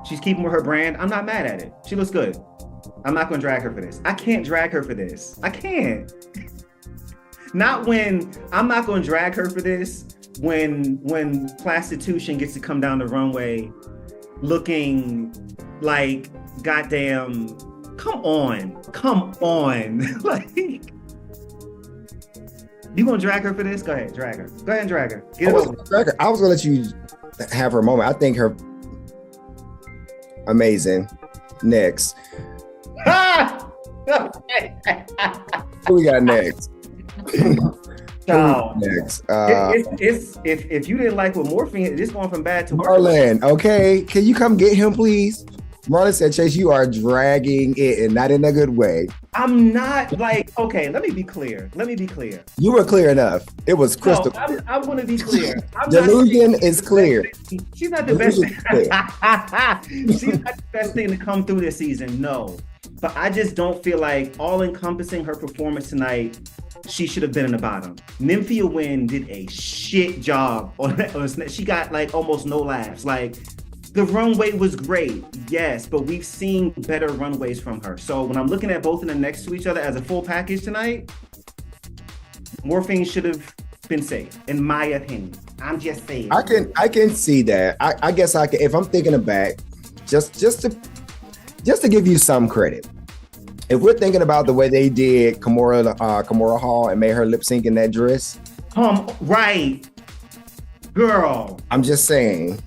She's keeping with her brand. I'm not mad at it. She looks good. I'm not going to drag her for this. I can't drag her for this. I can't. I'm not going to drag her for this when Plastitution gets to come down the runway looking like goddamn, come on. Like, you gonna drag her for this? Go ahead, drag her. Go ahead and drag her. Get it over. I was gonna let you have her moment. I think her amazing. Next. Who we got next? No. Next. If you didn't like what Morphine, it's going from bad to worse. Marlon, okay, can you come get him, please? Marlon said, Chase, you are dragging it and not in a good way. I'm not like, okay, let me be clear. You were clear enough. It was crystal clear. I'm going to be clear. Delusion is clear. She's not the best. She's not the best thing to come through this season, no. But I just don't feel like all encompassing her performance tonight, she should have been in the bottom. Nymphia Wynn did a shit job on that. She got like almost no laughs. Like, the runway was great, yes, but we've seen better runways from her. So when I'm looking at both of them next to each other as a full package tonight, Morphine should have been safe, in my opinion. I'm just saying. I can see that. I guess I can, if I'm thinking it back, just to give you some credit. If we're thinking about the way they did Kimora Hall and made her lip sync in that dress. Right. Girl. I'm just saying.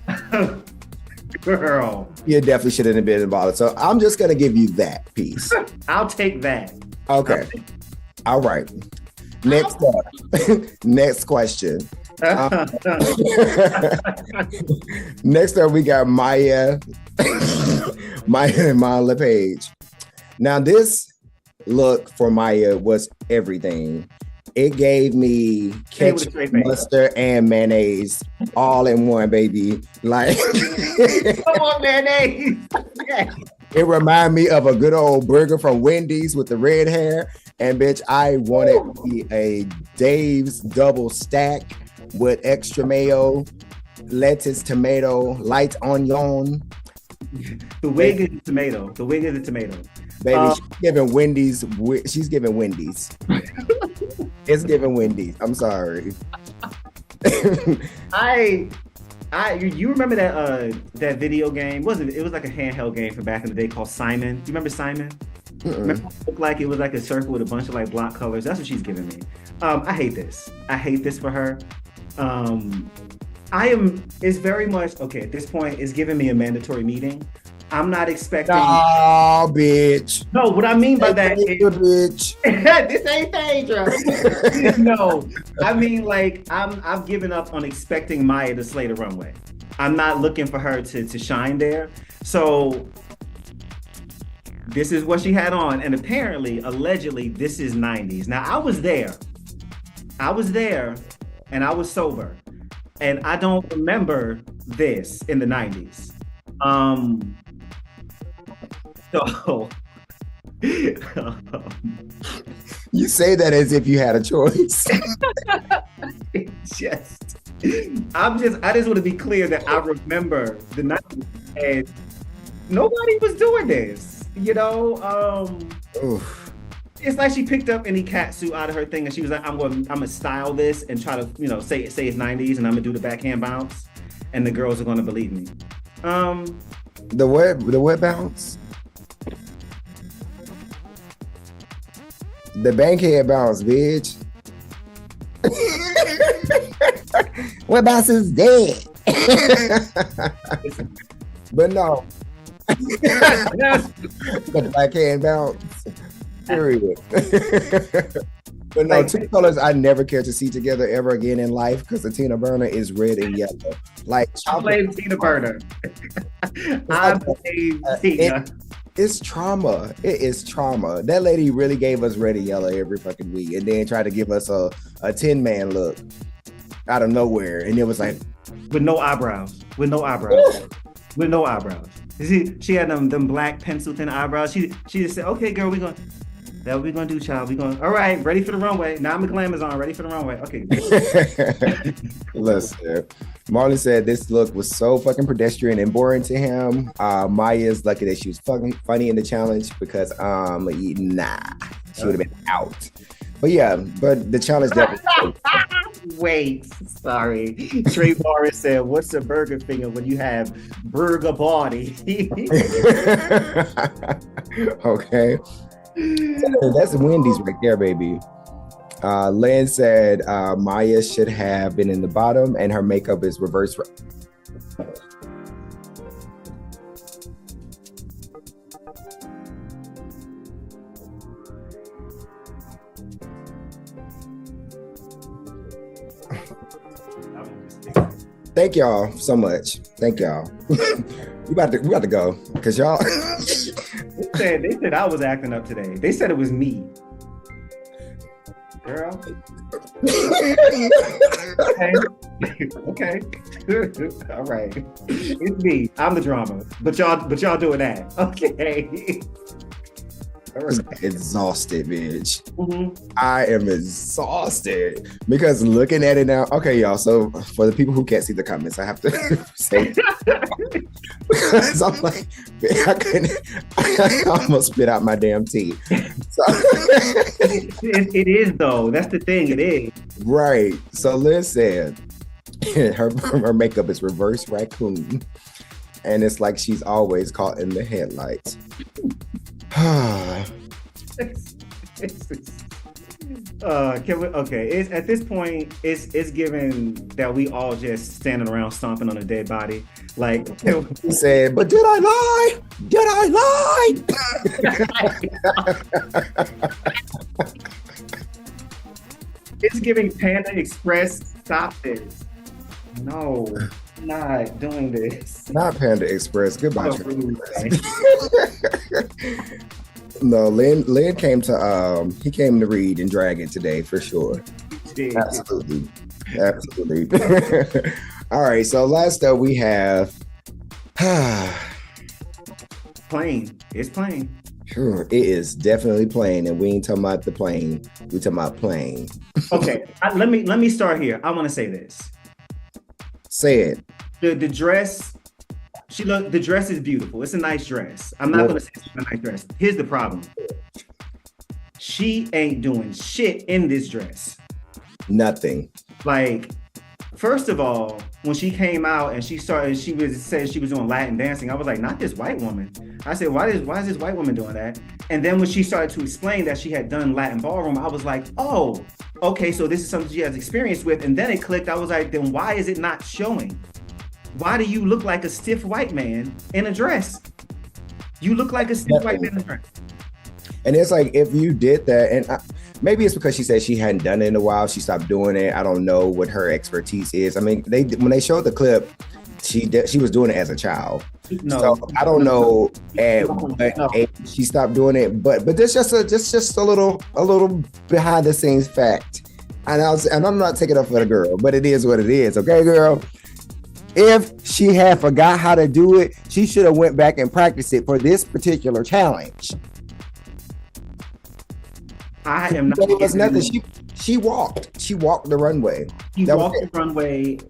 Girl. You definitely shouldn't have been involved. So I'm just going to give you that piece. I'll take that. Okay. All right. Next up. Next question. Next up, we got Maya and Maya LePage. Now, this look for Maya was everything. It gave me ketchup, mustard, and mayonnaise all in one, baby. Like, come on, mayonnaise. Yeah. It reminded me of a good old burger from Wendy's with the red hair. And bitch, I wanted me a Dave's double stack with extra mayo, lettuce, tomato, light onion. The wig is the tomato. The wig is the tomato. Baby, she's giving Wendy's. She's giving Wendy's. It's giving Wendy's. I'm sorry. You remember that video game? It was like a handheld game from back in the day called Simon. Do you remember Simon? Remember it looked like it was like a circle with a bunch of like block colors. That's what she's giving me. I hate this. I hate this for her. It's very much, okay, at this point, it's giving me a mandatory meeting. I'm not expecting. Oh, bitch. No, what I mean by that is, bitch. This ain't dangerous. No, I mean, like, I've given up on expecting Maya to slay the runway. I'm not looking for her to shine there. So this is what she had on, and apparently, allegedly, this is 90s. Now, I was there, and I was sober, and I don't remember this in the 90s. So you say that as if you had a choice. I just want to be clear that I remember the 90s. And nobody was doing this, you know. Oof. It's like she picked up any cat suit out of her thing, and she was like, I'm gonna style this and try to, say it's 90s, and I'm gonna do the backhand bounce, and the girls are gonna believe me. The what bounce? The bankhead bounce, bitch. What bounce is dead? But no. The backhand bounce. Period. But no, two colors I never care to see together ever again in life because the Tina Burner is red and yellow. Like I blame Tina Burner. I blame Tina. It's trauma. It is trauma. That lady really gave us red and yellow every fucking week and then tried to give us a 10-man look out of nowhere. And it was like with no eyebrows. With no eyebrows. With no eyebrows. She had them black pencil thin eyebrows. She just said, okay, girl, that what we gonna do, child. We gonna, all right, ready for the runway. Now my glam is on, ready for the runway. Okay. Listen, Marlon said this look was so fucking pedestrian and boring to him. Maya's lucky that she was fucking funny in the challenge because she would have been out. But yeah, but the challenge definitely. Wait, sorry. Trey Morris said, what's a burger finger when you have burger body? Okay. That's Wendy's right there, baby. Lynn said Maya should have been in the bottom and her makeup is reverse. Thank y'all so much. Thank y'all. we about to go because y'all. They said I was acting up today. They said it was me. Girl. Okay. All right. It's me. I'm the drama. But y'all doing that. Okay. Exhausted, bitch. Mm-hmm. I am exhausted because looking at it now. Okay, y'all. So for the people who can't see the comments, I have to say because I'm like, I almost spit out my damn tea. So it is though. That's the thing. It is right. So Liz said her makeup is reverse raccoon, and it's like she's always caught in the headlights. Can we? Okay, it's at this point. It's given that we all just standing around stomping on a dead body. Like he said, but did I lie? Did I lie? It's giving Panda Express. Stop this. No, I'm not doing this. Not Panda Express. Goodbye. No, Lynn came to he came to read and drag it today for sure. Absolutely. All right, so last up we have plane. It's plane. Sure, it is definitely plane, and we ain't talking about the plane. We talking about plane. Okay, let me start here. I want to say this. Say it. The dress. The dress is beautiful. It's a nice dress. I'm not gonna say it's a nice dress. Here's the problem. She ain't doing shit in this dress. Nothing. Like, first of all, when she came out and she said she was doing Latin dancing, I was like, not this white woman. I said, why is this white woman doing that? And then when she started to explain that she had done Latin ballroom, I was like, oh, okay, so this is something she has experience with. And then it clicked. I was like, then why is it not showing? Why do you look like a stiff white man in a dress? You look like a stiff white man in a dress. And it's like, if you did that, and maybe it's because she said she hadn't done it in a while. She stopped doing it. I don't know what her expertise is. I mean, when they showed the clip, she was doing it as a child. No, so I don't know at what age she stopped doing it, but there's just a little behind the scenes fact. And I'm not taking up for the girl, but it is what it is. Okay, girl. If she had forgot how to do it, she should have went back and practiced it for this particular challenge. I am not. It was nothing. She walked. She walked the runway. She walked the runway,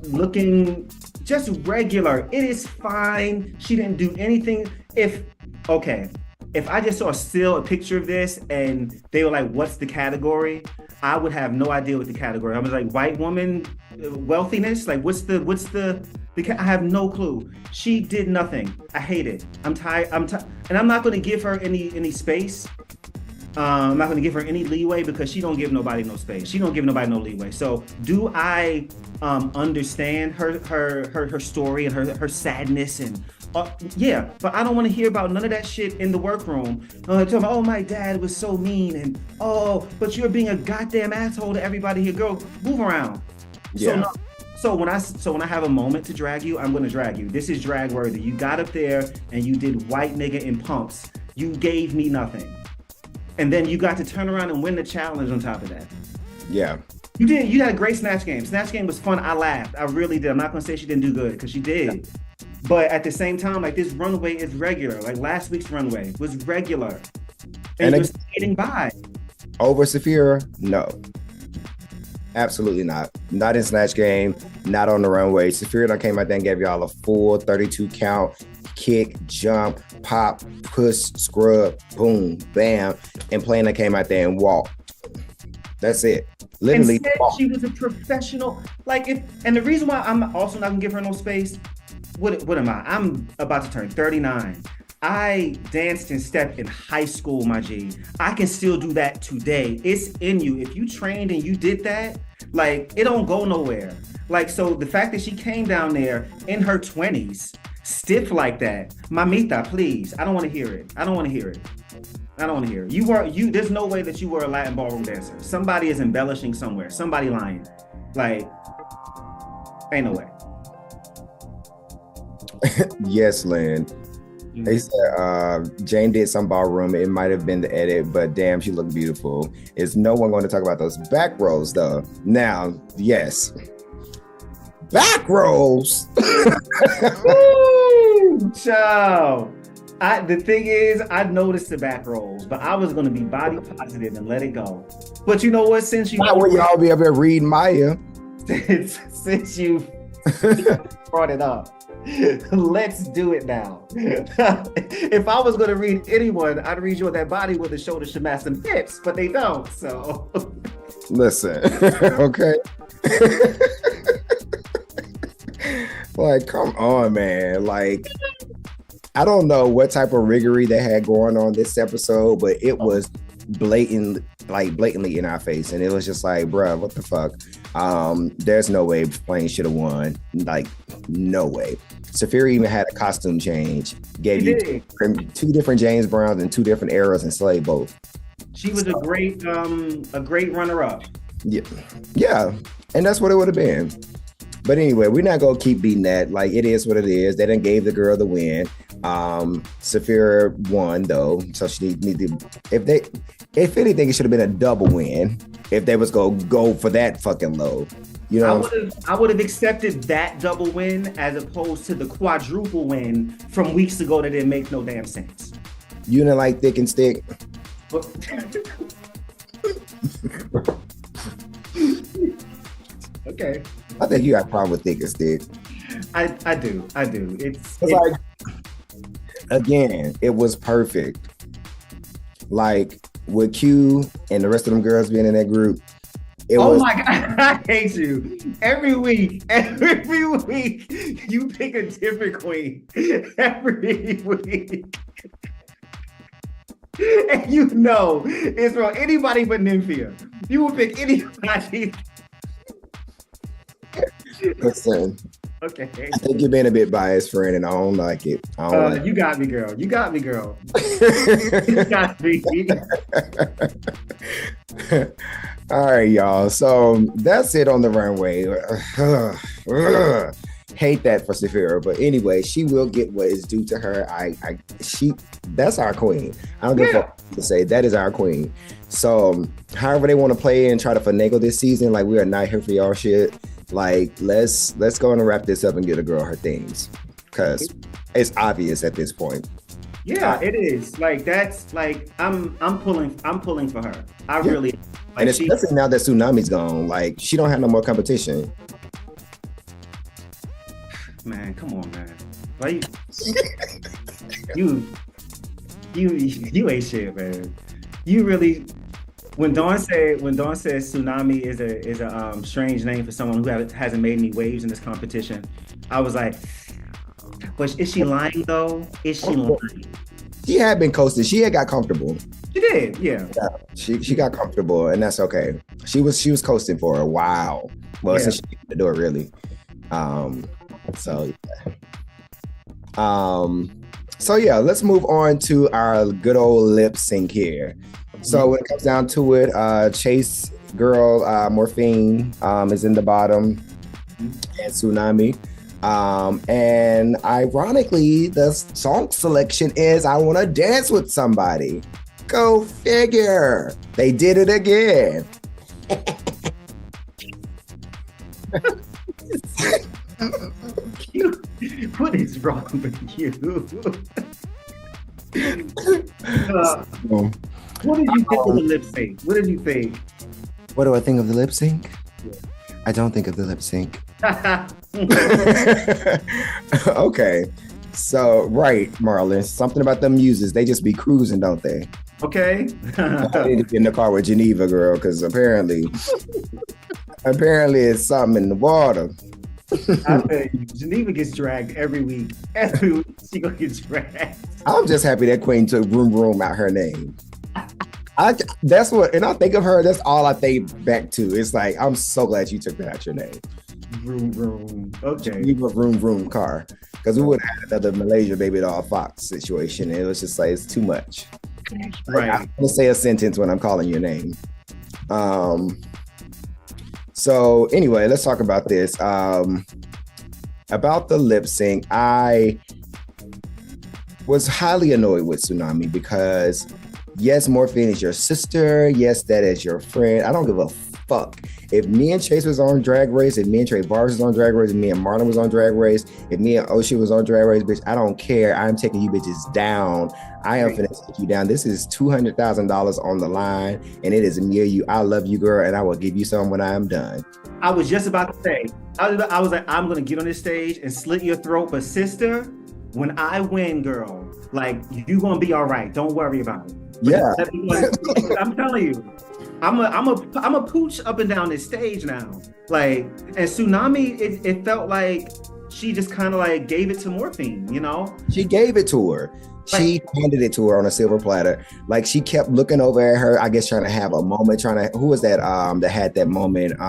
looking just regular. It is fine. She didn't do anything. If I just saw a picture of this and they were like, what's the category? I would have no idea what the category. I was like, white woman wealthiness? Like, what's the I have no clue. She did nothing. I hate it. I'm tired. And I'm not going to give her any space. I'm not going to give her any leeway because she don't give nobody no space. She don't give nobody no leeway. So do I understand her story and her sadness and yeah, but I don't want to hear about none of that shit in the workroom. Talking about, oh, my dad was so mean and but you're being a goddamn asshole to everybody here. Girl, move around. Yeah. So when I have a moment to drag you, I'm going to drag you. This is drag worthy. You got up there and you did white nigga in pumps. You gave me nothing. And then you got to turn around and win the challenge on top of that. Yeah. You did. You had a great Snatch game. Snatch game was fun. I laughed. I really did. I'm not going to say she didn't do good because she did. But at the same time, like, this runway is regular. Like, last week's runway was regular. And you're skating by. Over Saphira? No. Absolutely not. Not in Snatch game. Not on the runway. Saphira done came out there and gave y'all a full 32 count. Kick, jump, pop, push, scrub, boom, bam. And Plana came out there and walked. That's it. Literally. And said she was a professional. And the reason why I'm also not gonna give her no space, what am I? I'm about to turn 39. I danced and stepped in high school, my G. I can still do that today. It's in you. If you trained and you did that, like, it don't go nowhere. Like, so the fact that she came down there in her 20s, stiff like that, mamita, please. I don't want to hear it. There's no way that you were a Latin ballroom dancer. Somebody is embellishing somewhere. Somebody lying. Like, ain't no way. Yes, Lynn. They said Jane did some ballroom. It might have been the edit, but damn, she looked beautiful. Is no one going to talk about those back rolls, though? Now, yes. Back rolls! Woo! Ciao. The thing is, I noticed the back rolls, but I was going to be body positive and let it go. But you know what? Since you... Why would y'all be able to read Maya? Since you brought it up, let's do it now. If I was going to read anyone, I'd read you on that body with the shoulder shamas and hips, but they don't, so... Listen, okay? Like, come on, man. Like, I don't know what type of riggory they had going on this episode, but it was blatantly in our face. And it was just like, bruh, what the fuck? There's no way Plain should have won. Like, no way. Saphira even had a costume change. Gave you two different James Browns and two different eras and slayed both. She was a great runner-up. Yeah. And that's what it would have been. But anyway, we're not gonna keep beating that. Like, it is what it is. They done gave the girl the win. Saphira won though, so she need to. If anything, it should have been a double win. If they was gonna go for that fucking low, you know. I would have accepted that double win as opposed to the quadruple win from weeks ago that didn't make no damn sense. You didn't like thick and stick. Okay. I think you got a problem with thick and stick. I do. It's like, again, it was perfect. Like, with Q and the rest of them girls being in that group, my God, I hate you. Every week, you pick a different queen. Every week. And you know, it's wrong. Anybody but Nymphia. You will pick anybody. Listen. Okay. I think you're being a bit biased, friend, and I don't like it. You got me, girl. You got me. All right, y'all. So that's it on the runway. Hate that for Saphira, but anyway, she will get what is due to her. That's our queen. I don't give a fuck to say that is our queen. So however they want to play and try to finagle this season, like, we are not here for y'all shit. Like, let's go and wrap this up and get a girl her things, because it's obvious at this point. Yeah, it is. Like, that's like I'm pulling for her. I really like, and especially now that Tsunami's gone, like, she don't have no more competition. Man, come on, man. Why you you ain't shit, man. You really. When Dawn says Tsunami is a strange name for someone who hasn't made any waves in this competition, I was like, but is she lying though? Is she lying? She had been coasting. She had got comfortable. She did, yeah. She got comfortable, and that's okay. She was coasting for a while. Well, since she came to the door, really. So yeah, let's move on to our good old lip sync here. So when it comes down to it, Chase girl Morphine is in the bottom, and Tsunami. And ironically, the song selection is "I Want to Dance with Somebody." Go figure. They did it again. What is wrong with you? What did you think of the lip sync? What did you think? What do I think of the lip sync? Yeah. I don't think of the lip sync. Okay. So, right, Marlon, something about them muses. They just be cruising, don't they? Okay. I need to get in the car with Geneva, girl, because apparently it's something in the water. I tell you, Geneva gets dragged every week. Every week she gonna get dragged. I'm just happy that Queen took Room Room out her name. That's what, and I think of her, that's all I think back to. It's like, I'm so glad you took that out your name. Room Room. Okay. Geneva Room Room car. Because we would have had another Malaysia Baby Doll Fox situation. It was just like, it's too much. Right. I'm gonna say a sentence when I'm calling your name. So anyway, let's talk about this. About the lip sync, I was highly annoyed with Tsunami because yes, Morphine is your sister. Yes, that is your friend. I don't give a fuck. If me and Chase was on Drag Race, if me and Trey Vargas was on Drag Race, if me and Marlon was on Drag Race, if me and Oshie was on Drag Race, bitch, I don't care. I'm taking you bitches down. I am finna take you down. This is $200,000 on the line, and it is near you. I love you, girl, and I will give you some when I am done. I was just about to say, I was like, I'm gonna get on this stage and slit your throat, but sister, when I win, girl, like you gonna be all right. Don't worry about it. Yeah, I'm telling you. I'm a pooch up and down this stage now. Like, and Tsunami, it felt like she just kind of like gave it to Morphine, you know? She gave it to her. She handed it to her on a silver platter. Like she kept looking over at her, I guess trying to have a moment, who was that that had that moment?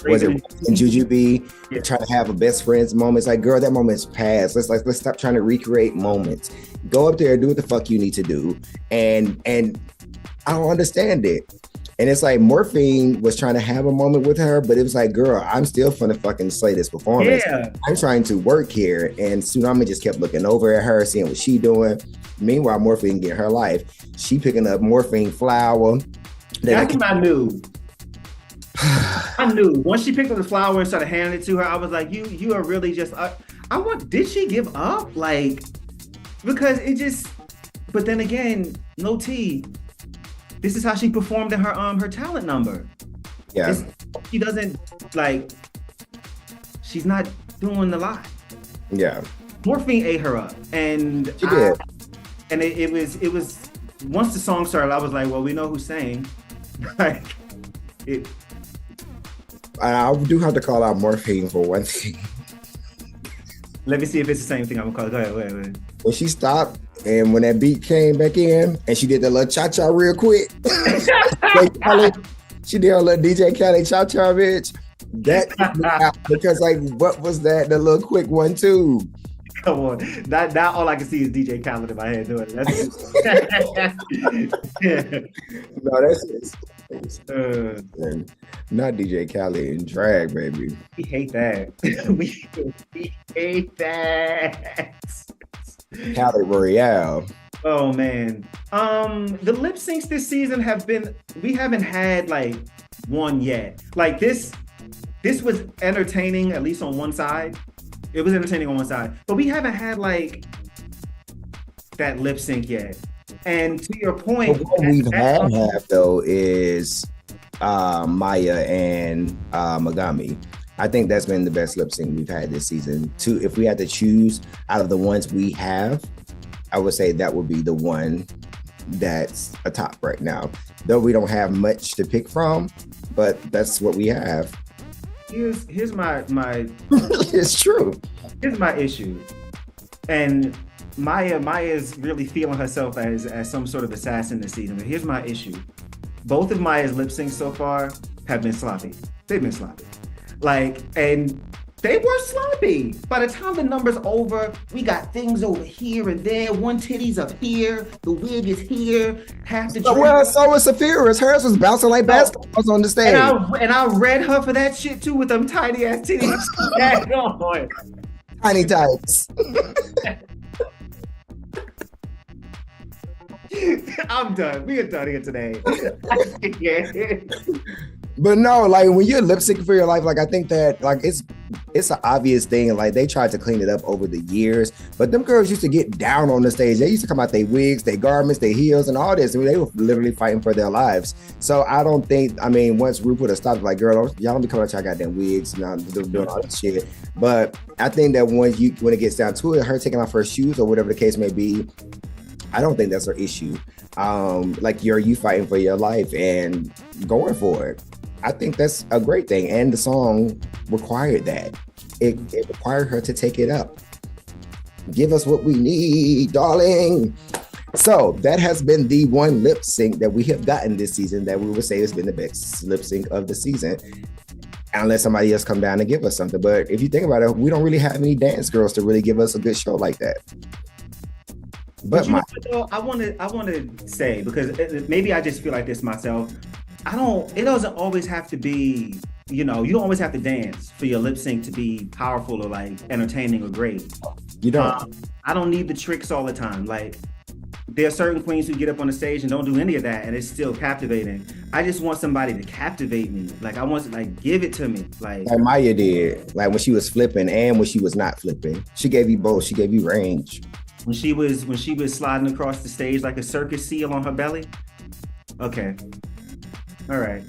Was it in Jujubee? Yeah. Trying to have a best friends moment. It's like, girl, that moment's past. Let's stop trying to recreate moments. Go up there, do what the fuck you need to do. And I don't understand it. And it's like Morphine was trying to have a moment with her, but it was like, girl, I'm still finna fucking slay this performance. Yeah. I'm trying to work here. And Tsunami just kept looking over at her, seeing what she doing. Meanwhile, Morphine getting her life. She picking up Morphine flower. That's what I knew. I knew. Once she picked up the flower and started handing it to her, I was like, you are really just, did she give up? Like, because it just, but then again, no tea. This is how she performed in her talent number. Yeah. She doesn't she's not doing a lot. Yeah. Morphine ate her up. And she did. And it was once the song started, I was like, well, we know who's saying. Like it. I do have to call out Morphine for one thing. Let me see if it's the same thing I'm gonna call it. Go ahead. When she stopped and when that beat came back in and she did the little cha-cha real quick. She did her little DJ Khaled cha-cha, bitch. That because like what was that? The little quick 1-2. Come on. Now all I can see is DJ Khaled in my head doing it. No, that's not DJ Khaled in drag, baby. We hate that. we hate that. Khaled Royale. Oh man. The lip syncs this season we haven't had like one yet. Like this was entertaining, at least on one side. It was entertaining on one side, but we haven't had like that lip sync yet. And to your point, but what we've had though is Maya and Megami. I think that's been the best lip sync we've had this season. If we had to choose out of the ones we have, I would say that would be the one that's a top right now. Though we don't have much to pick from, but that's what we have. Here's my It's true. Here's my issue. And Maya is really feeling herself as some sort of assassin this season. But here's my issue. Both of Maya's lip syncs so far have been sloppy. They've been sloppy. And they were sloppy. By the time the number's over, we got things over here and there. One titty's up here. The wig is here. Half the dress. Well, so was Saphira's. Hers was bouncing like basketballs on the stage. And I read her for that shit too with them tiny ass titties. Tiny tights. I'm done. We are done here today. But no, like when you're lip syncing for your life, like I think that like it's an obvious thing, and like they tried to clean it up over the years. But them girls used to get down on the stage. They used to come out their wigs, their garments, their heels, and all this. I mean, they were literally fighting for their lives. So I don't think, I mean, once RuPaul would have stopped, like, girl, y'all don't be coming out y'all goddamn wigs, now doing all that shit. But I think that when it gets down to it, her taking off her shoes or whatever the case may be, I don't think that's her issue. Like you fighting for your life and going for it. I think that's a great thing. And the song required that. It required her to take it up. Give us what we need, darling. So that has been the one lip sync that we have gotten this season that we would say has been the best lip sync of the season. Unless somebody else come down and give us something. But if you think about it, we don't really have any dance girls to really give us a good show like that. But I want to say, because maybe I just feel like this myself. It doesn't always have to be, you don't always have to dance for your lip sync to be powerful or like entertaining or great. You don't. I don't need the tricks all the time. Like there are certain queens who get up on the stage and don't do any of that and it's still captivating. I just want somebody to captivate me. Like I want to give it to me. Like Maya did, like when she was flipping and when she was not flipping. She gave you both. She gave you range. When she was sliding across the stage like a circus seal on her belly. Okay. All right.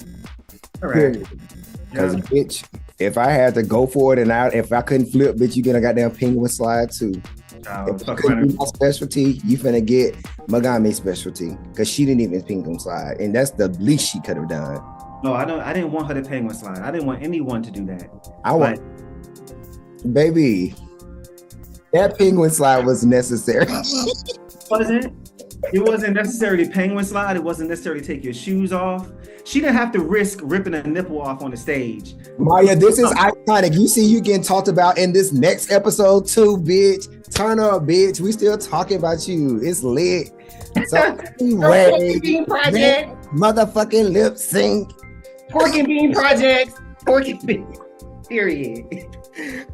Because bitch, if I had to go for it and if I couldn't flip, bitch, you get a goddamn penguin slide too. If I couldn't be my specialty, you finna get Megami's specialty because she didn't even penguin slide, and that's the least she could have done. No, I didn't want her to penguin slide. I didn't want anyone to do that. Baby, that penguin slide was necessary. Wasn't? It wasn't necessarily to penguin slide. It wasn't necessarily to take your shoes off. She didn't have to risk ripping a nipple off on the stage. Maya, this is iconic. You see you getting talked about in this next episode too, bitch. Turn up, bitch. We still talking about you. It's lit. So anyway, motherfucking lip sync. Pork and bean project. Pork and bean. Period.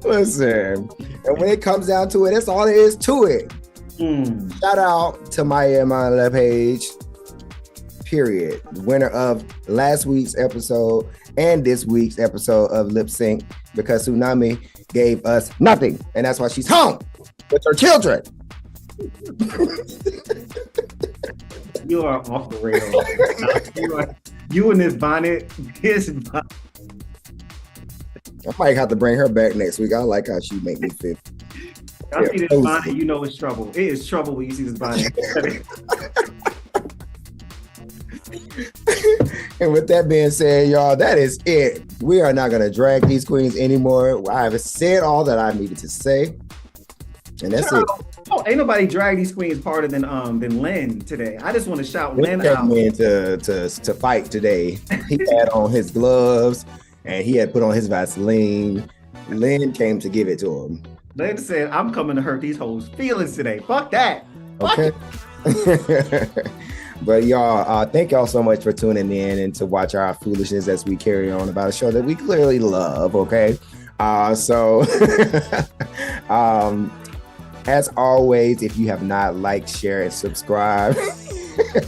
Listen, and when it comes down to it, that's all there is to it. Shout out to Maya and my left page. Period. Winner of last week's episode and this week's episode of Lip Sync, because Tsunami gave us nothing, and that's why she's home with her children. You are off the rails. You in this bonnet. I might have to bring her back next week. I like how she make me feel. I see this bonnet, you know it's trouble. It is trouble when you see this bonnet. And with that being said, y'all, that is it. We are not going to drag these queens anymore. I have said all that I needed to say. And that's it. Oh, ain't nobody drag these queens harder than Lynn today. I just want to shout Lynn out. He came in to fight today. He had on his gloves and he had put on his Vaseline. Lynn came to give it to him. Lynn said, I'm coming to hurt these hoes' feelings today. Fuck that. Okay. But y'all, thank y'all so much for tuning in and to watch our foolishness as we carry on about a show that we clearly love, okay? So as always, if you have not liked, share, and subscribe,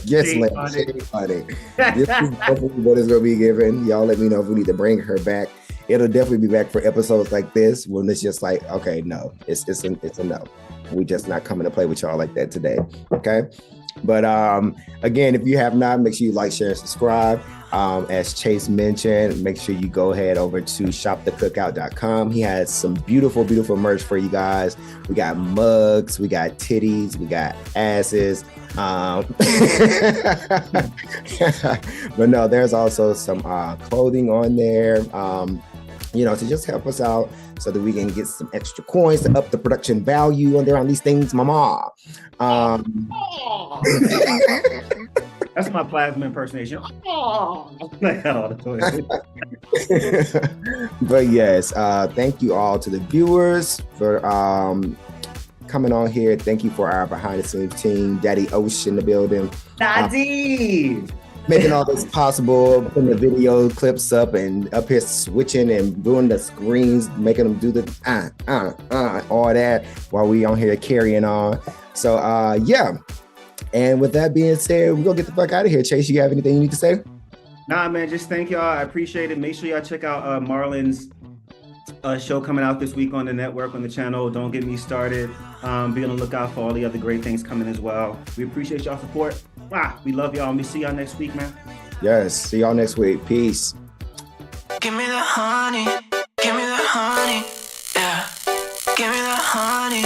yes, Lynn, funny. This is definitely what is going to be given. Y'all let me know if we need to bring her back. It'll definitely be back for episodes like this when it's just like, okay, no, it's a no. We just not coming to play with y'all like that today, okay? But again, if you have not, make sure you like, share, and subscribe. As Chase mentioned, make sure you go ahead over to shopthecookout.com. He has some beautiful, beautiful merch for you guys. We got mugs, we got titties, we got asses. But no, there's also some clothing on there, to just help us out so that we can get some extra coins to up the production value on these things, mama. That's my plasma impersonation. But yes, thank you all to the viewers for coming on here. Thank you for our behind the scenes team, Daddy Ocean in the building. Daddy! Making all this possible, putting the video clips up and up here switching and doing the screens, making them do the all that while we on here carrying on. So yeah. And with that being said, we're gonna get the fuck out of here. Chase, you have anything you need to say? Nah, man, just thank y'all. I appreciate it. Make sure y'all check out Marlon's show coming out this week on the network, on the channel. Don't Get Me Started. Be on the lookout for all the other great things coming as well. We appreciate y'all support. We love y'all, and we see y'all next week, man. Yes, see y'all next week. Peace. Give me the honey, give me the honey, yeah. Give me the honey.